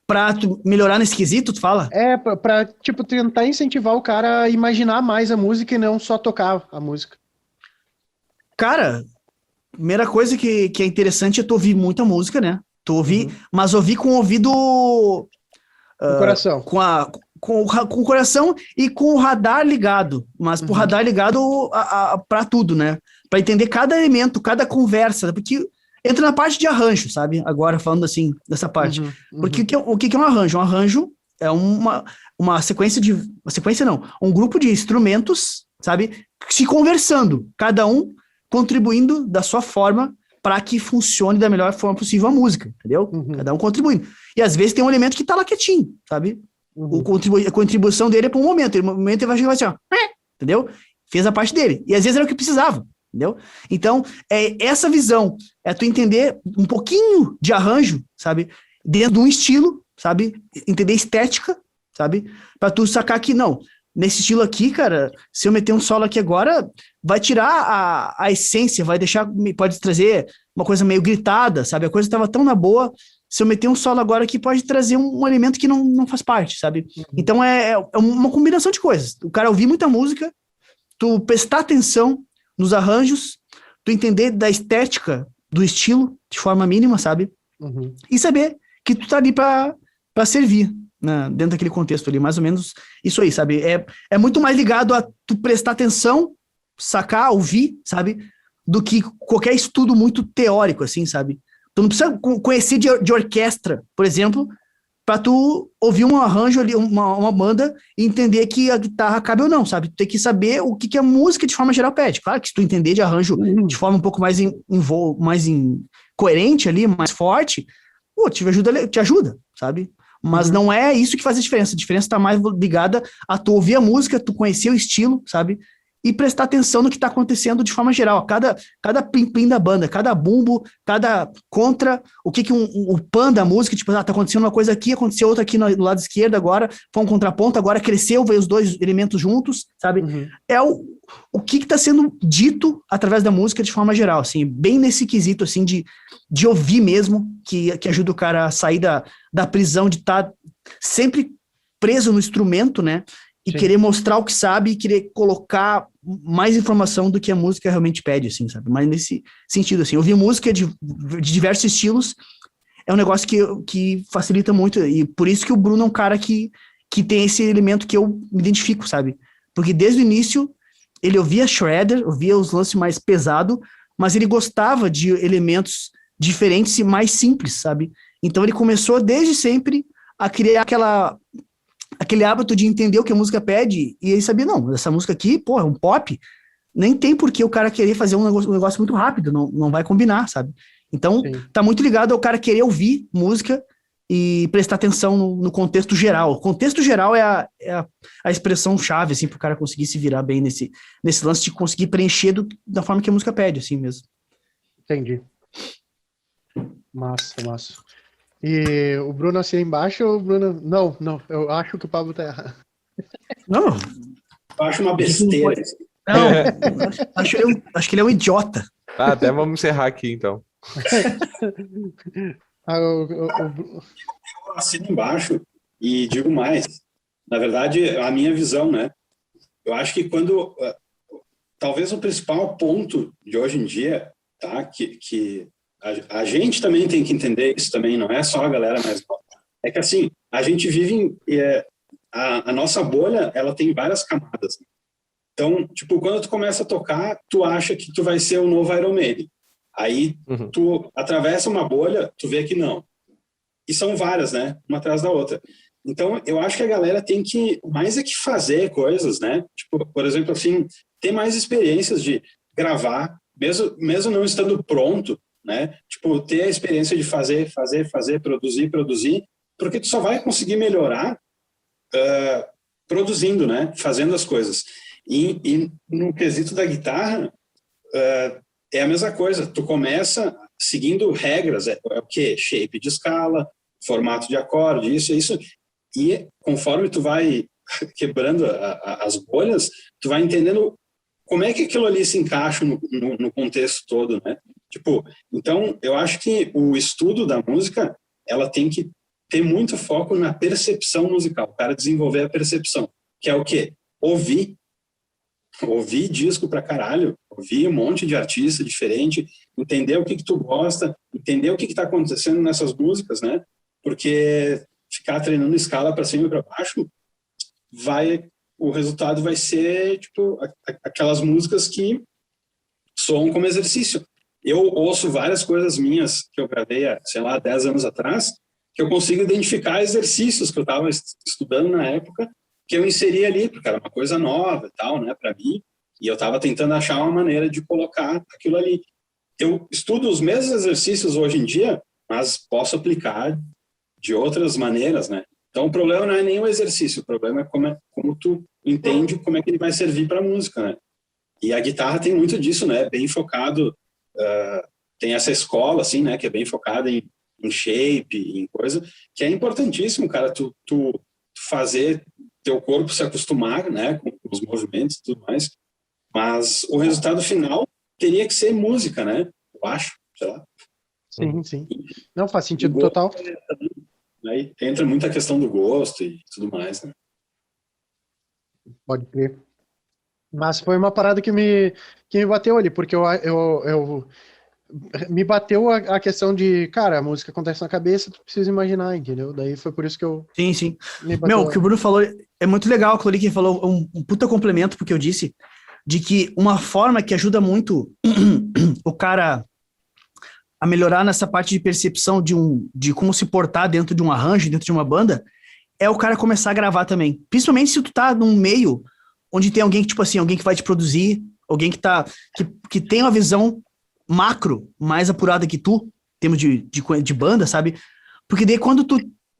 Speaker 3: Pra tu melhorar nesse quesito, tu fala?
Speaker 2: Pra tipo, tentar incentivar o cara a imaginar mais a música e não só tocar a música.
Speaker 3: Cara, primeira coisa que é interessante é tu ouvir muita música, né? Tu ouvir, mas ouvir com o ouvido...
Speaker 2: O coração.
Speaker 3: Com o coração e com o radar ligado, mas pro radar ligado para tudo, né? Para entender cada elemento, cada conversa, porque entra na parte de arranjo, sabe? Agora falando assim, dessa parte. Porque o que é um arranjo? Um arranjo é uma sequência um grupo de instrumentos, sabe? Se conversando, cada um contribuindo da sua forma para que funcione da melhor forma possível a música, entendeu? Cada um contribuindo. E às vezes tem um elemento que tá lá quietinho, sabe? A contribuição dele é para um momento. No momento ele vai chegar assim, ó, entendeu? Fez a parte dele. E às vezes era o que precisava, entendeu? Então, essa visão, é tu entender um pouquinho de arranjo, sabe? Dentro de um estilo, sabe? Entender estética, sabe? Para tu sacar que, não, nesse estilo aqui, cara, se eu meter um solo aqui agora, vai tirar a essência, pode trazer uma coisa meio gritada, sabe? A coisa estava tão na boa, se eu meter um solo agora aqui, pode trazer um elemento que não faz parte, sabe? Então é uma combinação de coisas. O cara ouvir muita música, tu prestar atenção nos arranjos, tu entender da estética do estilo, de forma mínima, sabe? E saber que tu tá ali pra servir, né? Dentro daquele contexto ali, mais ou menos isso aí, sabe? É muito mais ligado a tu prestar atenção, sacar, ouvir, sabe? Do que qualquer estudo muito teórico, assim, sabe? Tu não precisa conhecer de orquestra, por exemplo, para tu ouvir um arranjo ali, uma banda, e entender que a guitarra cabe ou não, sabe? Tu tem que saber o que a música de forma geral pede. Claro que se tu entender de arranjo de forma um pouco mais coerente ali, mais forte, pô, te ajuda, sabe? Mas não é isso que faz a diferença. A diferença tá mais ligada a tu ouvir a música, tu conhecer o estilo, sabe? E prestar atenção no que está acontecendo de forma geral. Cada plim-plim da banda, cada bumbo, cada contra, o que o pan da música, tipo, tá acontecendo uma coisa aqui, aconteceu outra aqui no lado esquerdo agora, foi um contraponto, agora cresceu, veio os dois elementos juntos, sabe? É o que está sendo dito através da música de forma geral, assim, bem nesse quesito, assim, de ouvir mesmo, que ajuda o cara a sair da prisão de estar sempre preso no instrumento, né? E querer mostrar o que sabe e querer colocar mais informação do que a música realmente pede, assim, sabe? Mas nesse sentido, assim, ouvir música de diversos estilos é um negócio que facilita muito, e por isso que o Bruno é um cara que tem esse elemento que eu me identifico, sabe? Porque desde o início ele ouvia Shredder, ouvia os lances mais pesados, mas ele gostava de elementos diferentes e mais simples, sabe? Então ele começou desde sempre a criar aquele hábito de entender o que a música pede, e ele sabia, não, essa música aqui, pô, é um pop, nem tem por que o cara querer fazer um negócio muito rápido, não vai combinar, sabe? Então, tá muito ligado ao cara querer ouvir música e prestar atenção no contexto geral. O contexto geral é a expressão-chave, assim, para o cara conseguir se virar bem nesse lance de conseguir preencher da forma que a música pede, assim mesmo.
Speaker 2: Entendi. Massa. E o Bruno assina embaixo ou o Bruno... Não, eu acho que o Pablo tá errado.
Speaker 3: Não,
Speaker 4: Eu acho uma besteira.
Speaker 3: não, acho que ele é um idiota.
Speaker 1: Até vamos encerrar aqui, então.
Speaker 4: Eu assino embaixo e digo mais. Na verdade, a minha visão, né? Eu acho que talvez o principal ponto de hoje em dia, tá? Que a gente também tem que entender isso também, não é só a galera mais nova. É que, assim, a gente vive a nossa bolha, ela tem várias camadas. Então, tipo, quando tu começa a tocar, tu acha que tu vai ser o novo Iron Maiden. Aí tu atravessa uma bolha, tu vê que não. E são várias, né? Uma atrás da outra. Então, eu acho que a galera tem que, mais é que fazer coisas, né? Tipo, por exemplo, assim, ter mais experiências de gravar, mesmo não estando pronto, né? Tipo, ter a experiência de fazer, produzir, porque tu só vai conseguir melhorar produzindo, né? Fazendo as coisas. E no quesito da guitarra, é a mesma coisa. Tu começa seguindo regras, é o quê? Shape de escala, formato de acorde, isso. E conforme tu vai quebrando as bolhas, tu vai entendendo como é que aquilo ali se encaixa no contexto todo, né? Tipo, então, eu acho que o estudo da música, ela tem que ter muito foco na percepção musical, o cara desenvolver a percepção, que é o quê? Ouvir disco pra caralho, ouvir um monte de artista diferente, entender o que tu gosta, entender o que tá acontecendo nessas músicas, né? Porque ficar treinando escala para cima e para baixo, o resultado vai ser, tipo, aquelas músicas que soam como exercício. Eu ouço várias coisas minhas que eu gravei, sei lá, 10 anos atrás, que eu consigo identificar exercícios que eu estava estudando na época, que eu inseri ali, porque era uma coisa nova e tal, né, para mim, e eu estava tentando achar uma maneira de colocar aquilo ali. Eu estudo os mesmos exercícios hoje em dia, mas posso aplicar de outras maneiras, né? Então, o problema não é nem o exercício, o problema é como tu entende como é que ele vai servir para a música, né? E a guitarra tem muito disso, né? Bem focado, tem essa escola, assim, né? Que é bem focada em shape, em coisa, que é importantíssimo, cara, tu fazer teu corpo se acostumar, né? Com os movimentos e tudo mais. Mas o resultado final teria que ser música, né? Eu acho, sei lá.
Speaker 2: Sim. Não, faz sentido total.
Speaker 4: Aí entra muita questão do gosto e tudo mais, né?
Speaker 2: Pode crer. Mas foi uma parada que me bateu ali, porque eu me bateu a questão de, cara, a música acontece na cabeça, tu precisa imaginar, entendeu? Daí foi por isso que eu...
Speaker 3: Sim. Meu, o que o Bruno falou é muito legal, aquilo ali que ele falou, um puta complemento porque eu disse, de que uma forma que ajuda muito o cara a melhorar nessa parte de percepção de como se portar dentro de um arranjo, dentro de uma banda, é o cara começar a gravar também. Principalmente se tu tá num meio onde tem alguém que, tipo assim, alguém que vai te produzir, alguém que tem uma visão macro mais apurada que tu, em termos de banda, sabe? Porque daí quando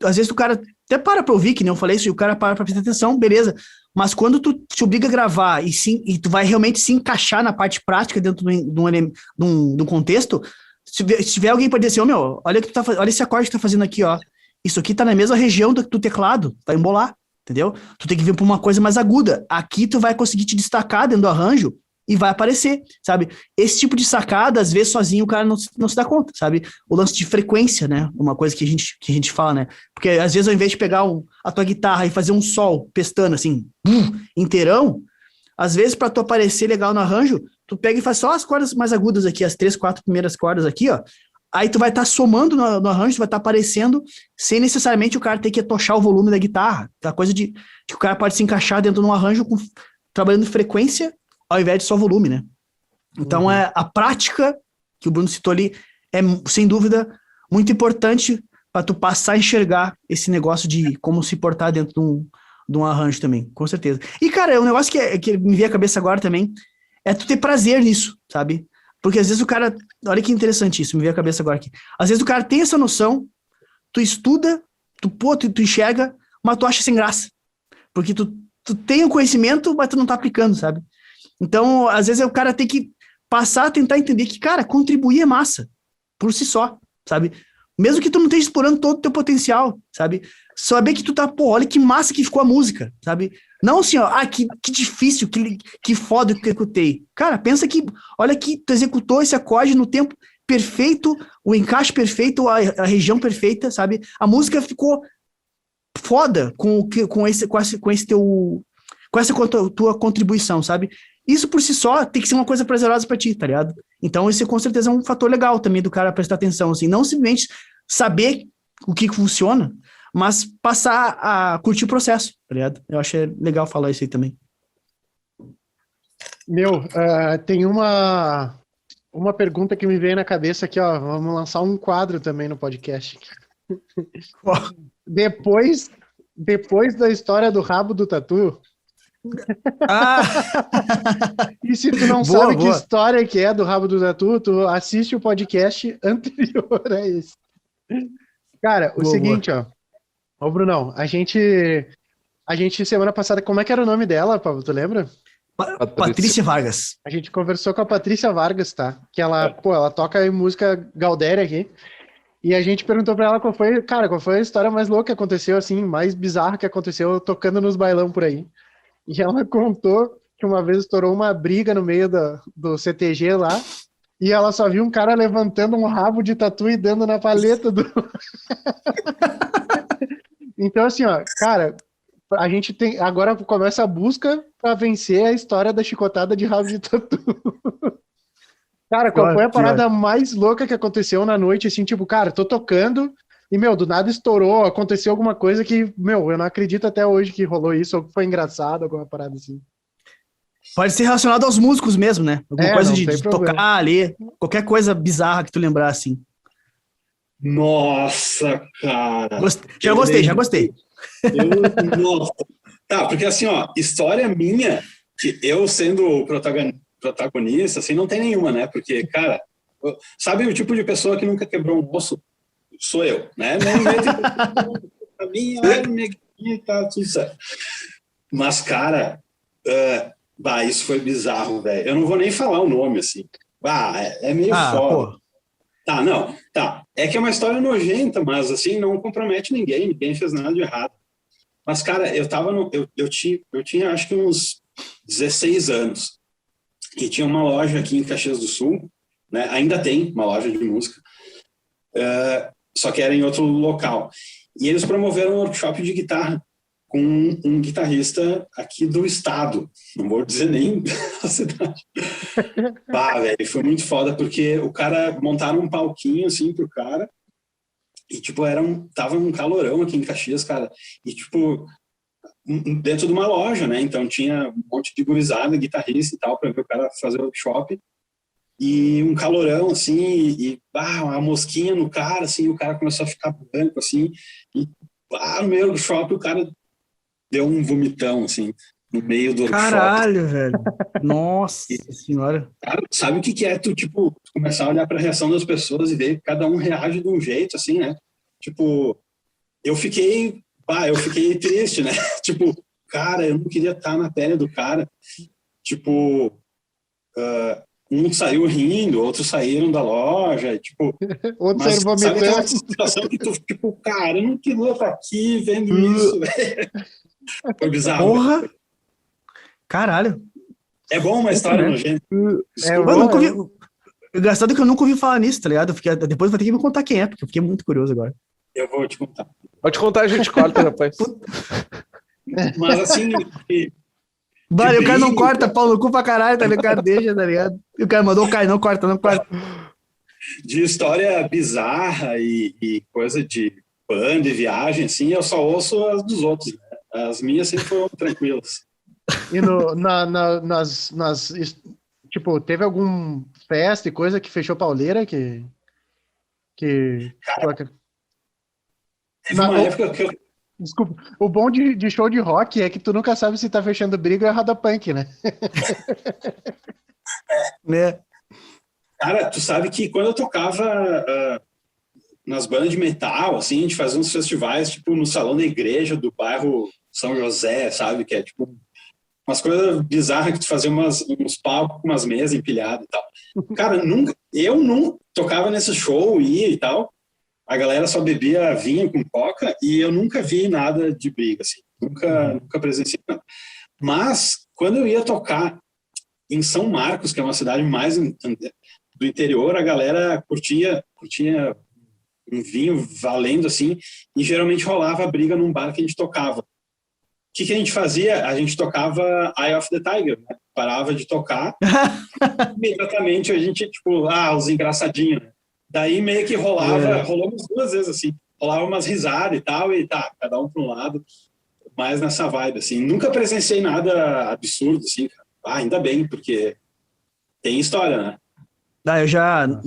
Speaker 3: às vezes o cara até para pra ouvir, que nem eu falei isso, e o cara para pra prestar atenção, beleza. Mas quando tu te obriga a gravar e tu vai realmente se encaixar na parte prática dentro de um contexto, se tiver alguém para dizer assim, olha esse acorde que tá fazendo aqui, ó. Isso aqui tá na mesma região do teclado, vai embolar, entendeu? Tu tem que vir pra uma coisa mais aguda. Aqui tu vai conseguir te destacar dentro do arranjo e vai aparecer, sabe? Esse tipo de sacada, às vezes, sozinho o cara não se dá conta, sabe? O lance de frequência, né? Uma coisa que a gente fala, né? Porque, às vezes, ao invés de pegar a tua guitarra e fazer um sol pestando, assim, inteirão, às vezes, para tu aparecer legal no arranjo, tu pega e faz só as cordas mais agudas aqui, as 3, 4 primeiras cordas aqui, ó. Aí tu vai estar somando no arranjo, tu vai estar aparecendo sem necessariamente o cara ter que atochar o volume da guitarra. Aquela coisa de que o cara pode se encaixar dentro de um arranjo trabalhando frequência ao invés de só volume, né? Então, a prática que o Bruno citou ali é, sem dúvida, muito importante para tu passar a enxergar esse negócio de como se portar dentro de um arranjo também, com certeza. E, cara, um negócio que me veio à cabeça agora também é tu ter prazer nisso, sabe? Porque às vezes o cara... Olha que interessante isso, me veio à cabeça agora aqui. Às vezes o cara tem essa noção, tu estuda, tu enxerga, mas tu acha sem graça. Porque tu tem o conhecimento, mas tu não tá aplicando, sabe? Então, às vezes, o cara tem que passar a tentar entender que, cara, contribuir é massa, por si só, sabe? Mesmo que tu não esteja explorando todo o teu potencial, sabe? Saber que tu tá, olha que massa que ficou a música, sabe? Não assim, que difícil, que foda que eu executei. Cara, pensa que, olha que tu executou esse acorde no tempo perfeito, o encaixe perfeito, a região perfeita, sabe? A música ficou foda com essa tua contribuição, sabe? Isso por si só tem que ser uma coisa prazerosa pra ti, tá ligado? Então esse com certeza é um fator legal também do cara prestar atenção, assim, não simplesmente saber o que funciona, mas passar a curtir o processo, tá ligado? Eu achei legal falar isso aí também.
Speaker 2: Tem uma pergunta que me veio na cabeça aqui, ó. Vamos lançar um quadro também no podcast. Depois da história do rabo do tatu. E se tu não sabe que história que é do rabo do tatu, tu assiste o podcast anterior a esse. Cara, o seguinte, ó. Ô, Brunão, a gente semana passada, como é que era o nome dela, Pablo, tu lembra?
Speaker 3: Patrícia Vargas.
Speaker 2: A gente conversou com a Patrícia Vargas, tá? Que ela toca música Galdéria aqui. E a gente perguntou pra ela qual foi a história mais louca que aconteceu, assim, mais bizarra que aconteceu tocando nos bailão por aí. E ela contou que uma vez estourou uma briga no meio do CTG lá, e ela só viu um cara levantando um rabo de tatu e dando na paleta do... Então, assim, ó, cara, a gente agora começa a busca pra vencer a história da chicotada de rabo de tatu. Cara, qual foi a parada mais louca que aconteceu na noite, assim, tipo, cara, tô tocando e, do nada estourou, aconteceu alguma coisa que, eu não acredito até hoje que rolou isso, ou que foi engraçado, alguma parada assim.
Speaker 3: Pode ser relacionado aos músicos mesmo, né? Alguma coisa de tocar ali, qualquer coisa bizarra que tu lembrar, assim.
Speaker 4: Nossa, cara.
Speaker 3: Já gostei.
Speaker 4: Nossa. Tá, porque assim, ó, história minha, que eu sendo o protagonista, assim, não tem nenhuma, né? Porque, cara, sabe o tipo de pessoa que nunca quebrou um osso? Sou eu, né? Pra mim, tá tudo certo. Mas, cara, isso foi bizarro, velho. Eu não vou nem falar o nome, assim. É meio foda. Pô. Tá. É que é uma história nojenta, mas, assim, não compromete ninguém fez nada de errado. Mas, cara, eu tinha acho que uns 16 anos. E tinha uma loja aqui em Caxias do Sul, né? Ainda tem uma loja de música, só que era em outro local. E eles promoveram um workshop de guitarra com um guitarrista aqui do estado, não vou dizer nem da cidade. Velho, foi muito foda, porque o cara montaram um palquinho assim pro cara, e tipo, tava um calorão aqui em Caxias, cara, e tipo, dentro de uma loja, né? Então tinha um monte de gurizada, guitarrista e tal, para ver o cara fazer o workshop. E um calorão, assim, uma mosquinha no cara, assim, o cara começou a ficar branco, assim, e no meio do workshop o cara deu um vomitão, assim, no meio do workshop.
Speaker 3: Caralho, velho. Nossa senhora.
Speaker 4: Cara, sabe o que é tu, tipo, começar a olhar pra reação das pessoas e ver que cada um reage de um jeito, assim, né? Tipo, eu fiquei triste, né? Tipo, cara, eu não queria estar na pele do cara. Tipo, um saiu rindo, outros saíram da loja, tipo...
Speaker 2: Outros saíram vomitando.
Speaker 4: Sabe aquela situação que tu, tipo, cara, eu não queria estar aqui vendo isso, velho. Foi bizarro.
Speaker 3: Porra! Véio. Caralho.
Speaker 4: É bom uma história nojenta.
Speaker 3: Engraçado que eu nunca ouvi falar nisso, tá ligado? Depois vai ter que me contar quem é, porque eu fiquei muito curioso agora.
Speaker 4: Eu vou te contar.
Speaker 1: Pode contar, a gente corta, rapaz.
Speaker 4: Mas assim...
Speaker 3: Vale, o cara não corta, pau no cu pra caralho, tá ligado? O cara deixa, tá ligado? E o cara mandou, Caio, não corta.
Speaker 4: De história bizarra e coisa de banda e viagem, assim, eu só ouço as dos outros, né? As minhas sempre foram tranquilas.
Speaker 2: E tipo, teve algum festa e coisa que fechou pauleira que...
Speaker 4: Cara, teve uma época que eu...
Speaker 2: Desculpa, o bom de show de rock é que tu nunca sabe se tá fechando briga ou roda punk, né?
Speaker 3: Né?
Speaker 4: Cara, tu sabe que quando eu tocava nas bandas de metal, assim, a gente fazia uns festivais, tipo, no salão da igreja do bairro São José, sabe? Que é, tipo, umas coisas bizarras que tu fazia uns palcos com umas mesas empilhadas e tal. Cara, eu nunca tocava nesse show, ia e tal, a galera só bebia vinho com coca e eu nunca vi nada de briga, assim. Nunca presenciei nada. Mas, quando eu ia tocar em São Marcos, que é uma cidade mais do interior, a galera curtia um vinho valendo, assim, e geralmente rolava briga num bar que a gente tocava. O que a gente fazia? A gente tocava Eye of the Tiger, né? Parava de tocar, imediatamente a gente, tipo, os engraçadinhos, né? Daí meio que rolou umas 2 vezes, assim, rolava umas risadas e tal, e tá, cada um para um lado, mais nessa vibe, assim. Nunca presenciei nada absurdo, assim, cara. Ainda bem, porque tem história, né?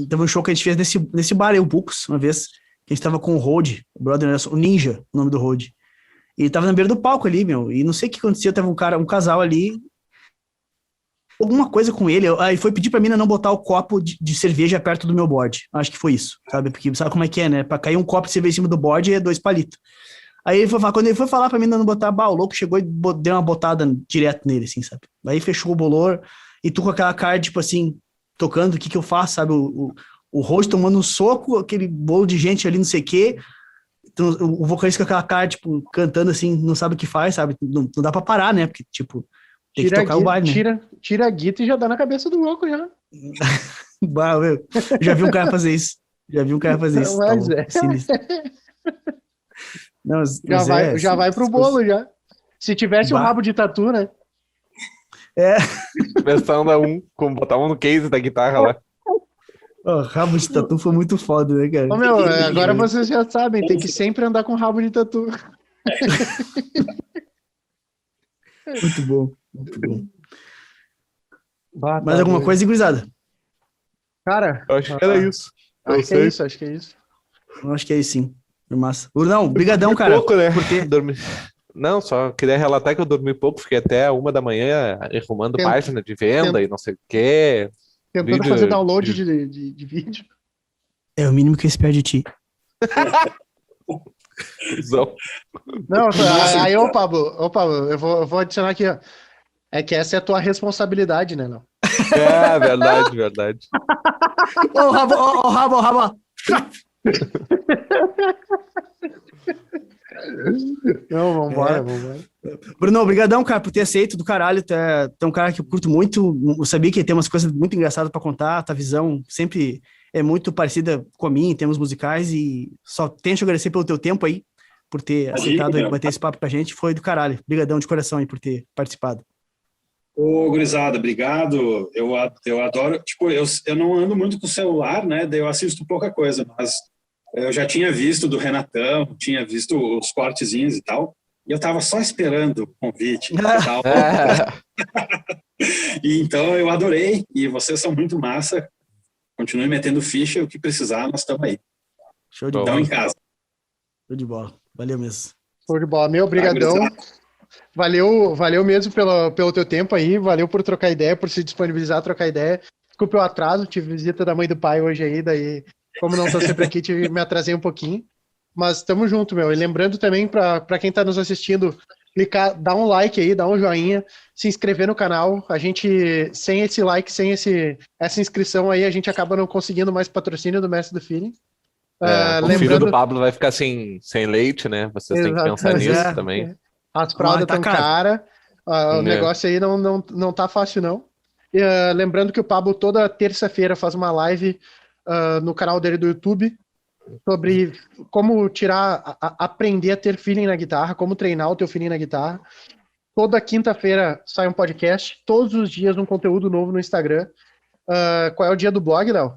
Speaker 3: Teve um show que a gente fez nesse bar aí, o Bucos, uma vez, que a gente tava com o Rode, o brother nosso, o Ninja, o nome do Rode. E ele tava na beira do palco ali, meu, e não sei o que aconteceu, teve um casal ali, alguma coisa com ele, aí foi pedir pra mina não botar o copo de cerveja perto do meu board, acho que foi isso, sabe, porque sabe como é que é, né, pra cair um copo de cerveja em cima do board é 2 palitos. Aí ele quando ele foi falar pra mina não botar, o louco chegou e deu uma botada direto nele, assim, sabe, aí fechou o bolor, e tu com aquela cara, tipo assim, tocando, o que eu faço, sabe, o Rose tomando um soco, aquele bolo de gente ali, não sei o quê. Então, o vocalista com aquela cara, tipo, cantando assim, não sabe o que faz, sabe? Não dá pra parar, né? Porque, tipo, tem que tocar o baile, né?
Speaker 2: Tira a guita e já dá na cabeça do louco, já.
Speaker 3: Bah, meu, já vi um cara fazer isso.
Speaker 2: Mas
Speaker 3: tá sinistro. Não,
Speaker 2: já vai pro bolo, já. Se tivesse um rabo de tatu, né?
Speaker 1: Versão como botar um no case da guitarra lá.
Speaker 3: Rabo de tatu foi muito foda, né, cara?
Speaker 2: Ô, meu, agora vocês já sabem, tem que sempre andar com rabo de tatu.
Speaker 3: Muito bom, muito bom.
Speaker 2: Bah,
Speaker 3: Mais alguma coisa, gurizada?
Speaker 2: Cara,
Speaker 1: Eu acho que era isso.
Speaker 2: Acho que é isso.
Speaker 3: Eu acho que é isso, sim. Massa. Brunão, brigadão, cara.
Speaker 1: Pouco, né?
Speaker 3: Por ter...
Speaker 1: Não, só queria relatar que eu dormi pouco, fiquei até 1 da manhã arrumando página de venda e não sei o quê.
Speaker 2: Tentando fazer download de vídeo.
Speaker 3: É o mínimo que eu espero de ti.
Speaker 2: Não, aí, ô Pablo, eu vou adicionar aqui, ó. É que essa é a tua responsabilidade, né, não?
Speaker 1: É, verdade.
Speaker 3: Ô, Rabo.
Speaker 2: Não, vambora.
Speaker 3: Bruno, obrigadão, cara, por ter aceito do caralho. Tu é um cara que eu curto muito. Eu sabia que ia ter umas coisas muito engraçadas pra contar. A tua visão sempre é muito parecida com a minha em termos musicais. E só tenho a te agradecer pelo teu tempo aí, por ter aceitado e bater esse papo com a gente. Foi do caralho. Obrigadão de coração aí por ter participado.
Speaker 4: Ô, gurizada, obrigado. Eu adoro. Tipo, eu não ando muito com o celular, né? Daí eu assisto pouca coisa, mas eu já tinha visto do Renatão, tinha visto os cortezinhos e tal, e eu tava só esperando o convite e tal. E então eu adorei, e vocês são muito massa. Continue metendo ficha, o que precisar, nós estamos aí.
Speaker 3: Show de bola.
Speaker 4: Estamos em casa.
Speaker 3: Show de bola. Valeu mesmo.
Speaker 2: Show de bola. Meu, obrigadão. Valeu mesmo pelo teu tempo aí, valeu por trocar ideia, por se disponibilizar a trocar ideia. Desculpa o atraso, tive visita da mãe do pai hoje aí, daí, como não tô sempre aqui, me atrasei um pouquinho. Mas tamo junto, meu. E lembrando também, pra quem tá nos assistindo, clicar, dar um like aí, dar um joinha, se inscrever no canal. A gente, sem esse like, sem essa inscrição aí, a gente acaba não conseguindo mais patrocínio do Mestre do Feeling.
Speaker 1: O filho do Pablo vai ficar sem leite, né? Vocês têm que pensar nisso também.
Speaker 2: As fraldas tão caras, o negócio aí não tá fácil, não. E, lembrando que o Pablo toda terça-feira faz uma live no canal dele do YouTube sobre como aprender a ter feeling na guitarra, como treinar o teu feeling na guitarra. Toda quinta-feira sai um podcast, todos os dias um conteúdo novo no Instagram. Qual é o dia do blog, Léo?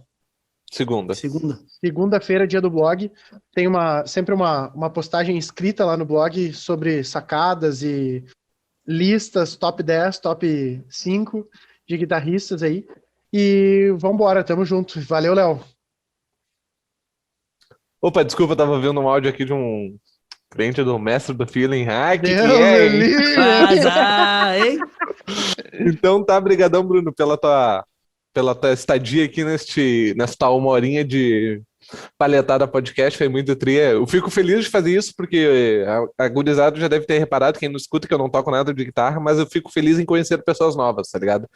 Speaker 2: Segunda-feira, dia do blog. Tem sempre uma postagem escrita lá no blog sobre sacadas e listas, top 10, top 5 de guitarristas aí. E vambora, tamo junto. Valeu, Léo.
Speaker 1: Opa, desculpa, eu tava vendo um áudio aqui de um cliente do Mestre do Feeling. Que
Speaker 3: é, hein?
Speaker 1: Então tá, brigadão, Bruno, pela tua estadia aqui nesta 1 horinha de Palhetada Podcast, foi muito tria. Eu fico feliz de fazer isso, porque a gurizada já deve ter reparado, quem não escuta, que eu não toco nada de guitarra, mas eu fico feliz em conhecer pessoas novas, tá ligado?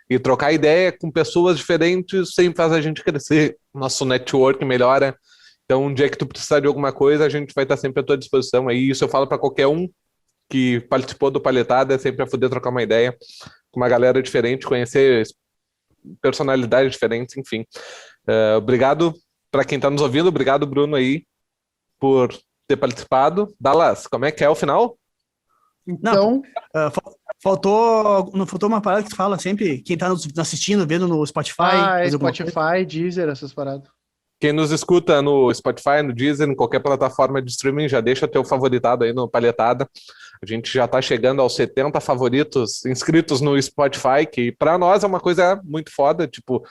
Speaker 1: E trocar ideia com pessoas diferentes sempre faz a gente crescer, nosso network melhora. Então, um dia que tu precisar de alguma coisa, a gente vai estar sempre à tua disposição. Aí, isso eu falo para qualquer um que participou do Palhetada, é sempre a poder trocar uma ideia com uma galera diferente, conhecer personalidades diferentes, enfim. Obrigado para quem está nos ouvindo, obrigado, Bruno, aí, por ter participado. Dallas, como é que é o final?
Speaker 2: Então,
Speaker 3: Não faltou uma parada que tu fala sempre, quem tá nos assistindo, vendo no Spotify.
Speaker 2: Spotify, Deezer, essas paradas.
Speaker 1: Quem nos escuta no Spotify, no Deezer, em qualquer plataforma de streaming, já deixa teu favoritado aí no Palhetada. A gente já está chegando aos 70 favoritos inscritos no Spotify, que para nós é uma coisa muito foda, tipo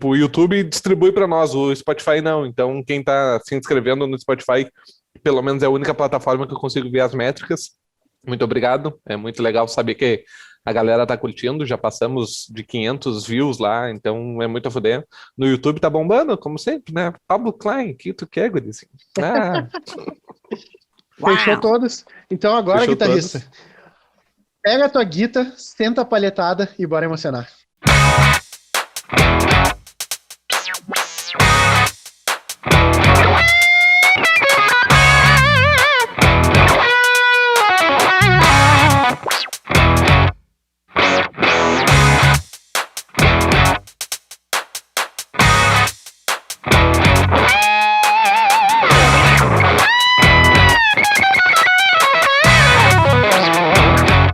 Speaker 1: o YouTube distribui para nós, o Spotify não. Então, quem está se inscrevendo no Spotify, pelo menos é a única plataforma que eu consigo ver as métricas. Muito obrigado, é muito legal saber que a galera tá curtindo, já passamos de 500 views lá, então é muito a fuder. No YouTube tá bombando, como sempre, né? Pablo Klein, que tu quer, gurizinho?
Speaker 2: Fechou todos. Então agora,
Speaker 1: Fechou
Speaker 2: guitarrista,
Speaker 1: todos.
Speaker 2: pega a tua guita, senta a palhetada e bora emocionar.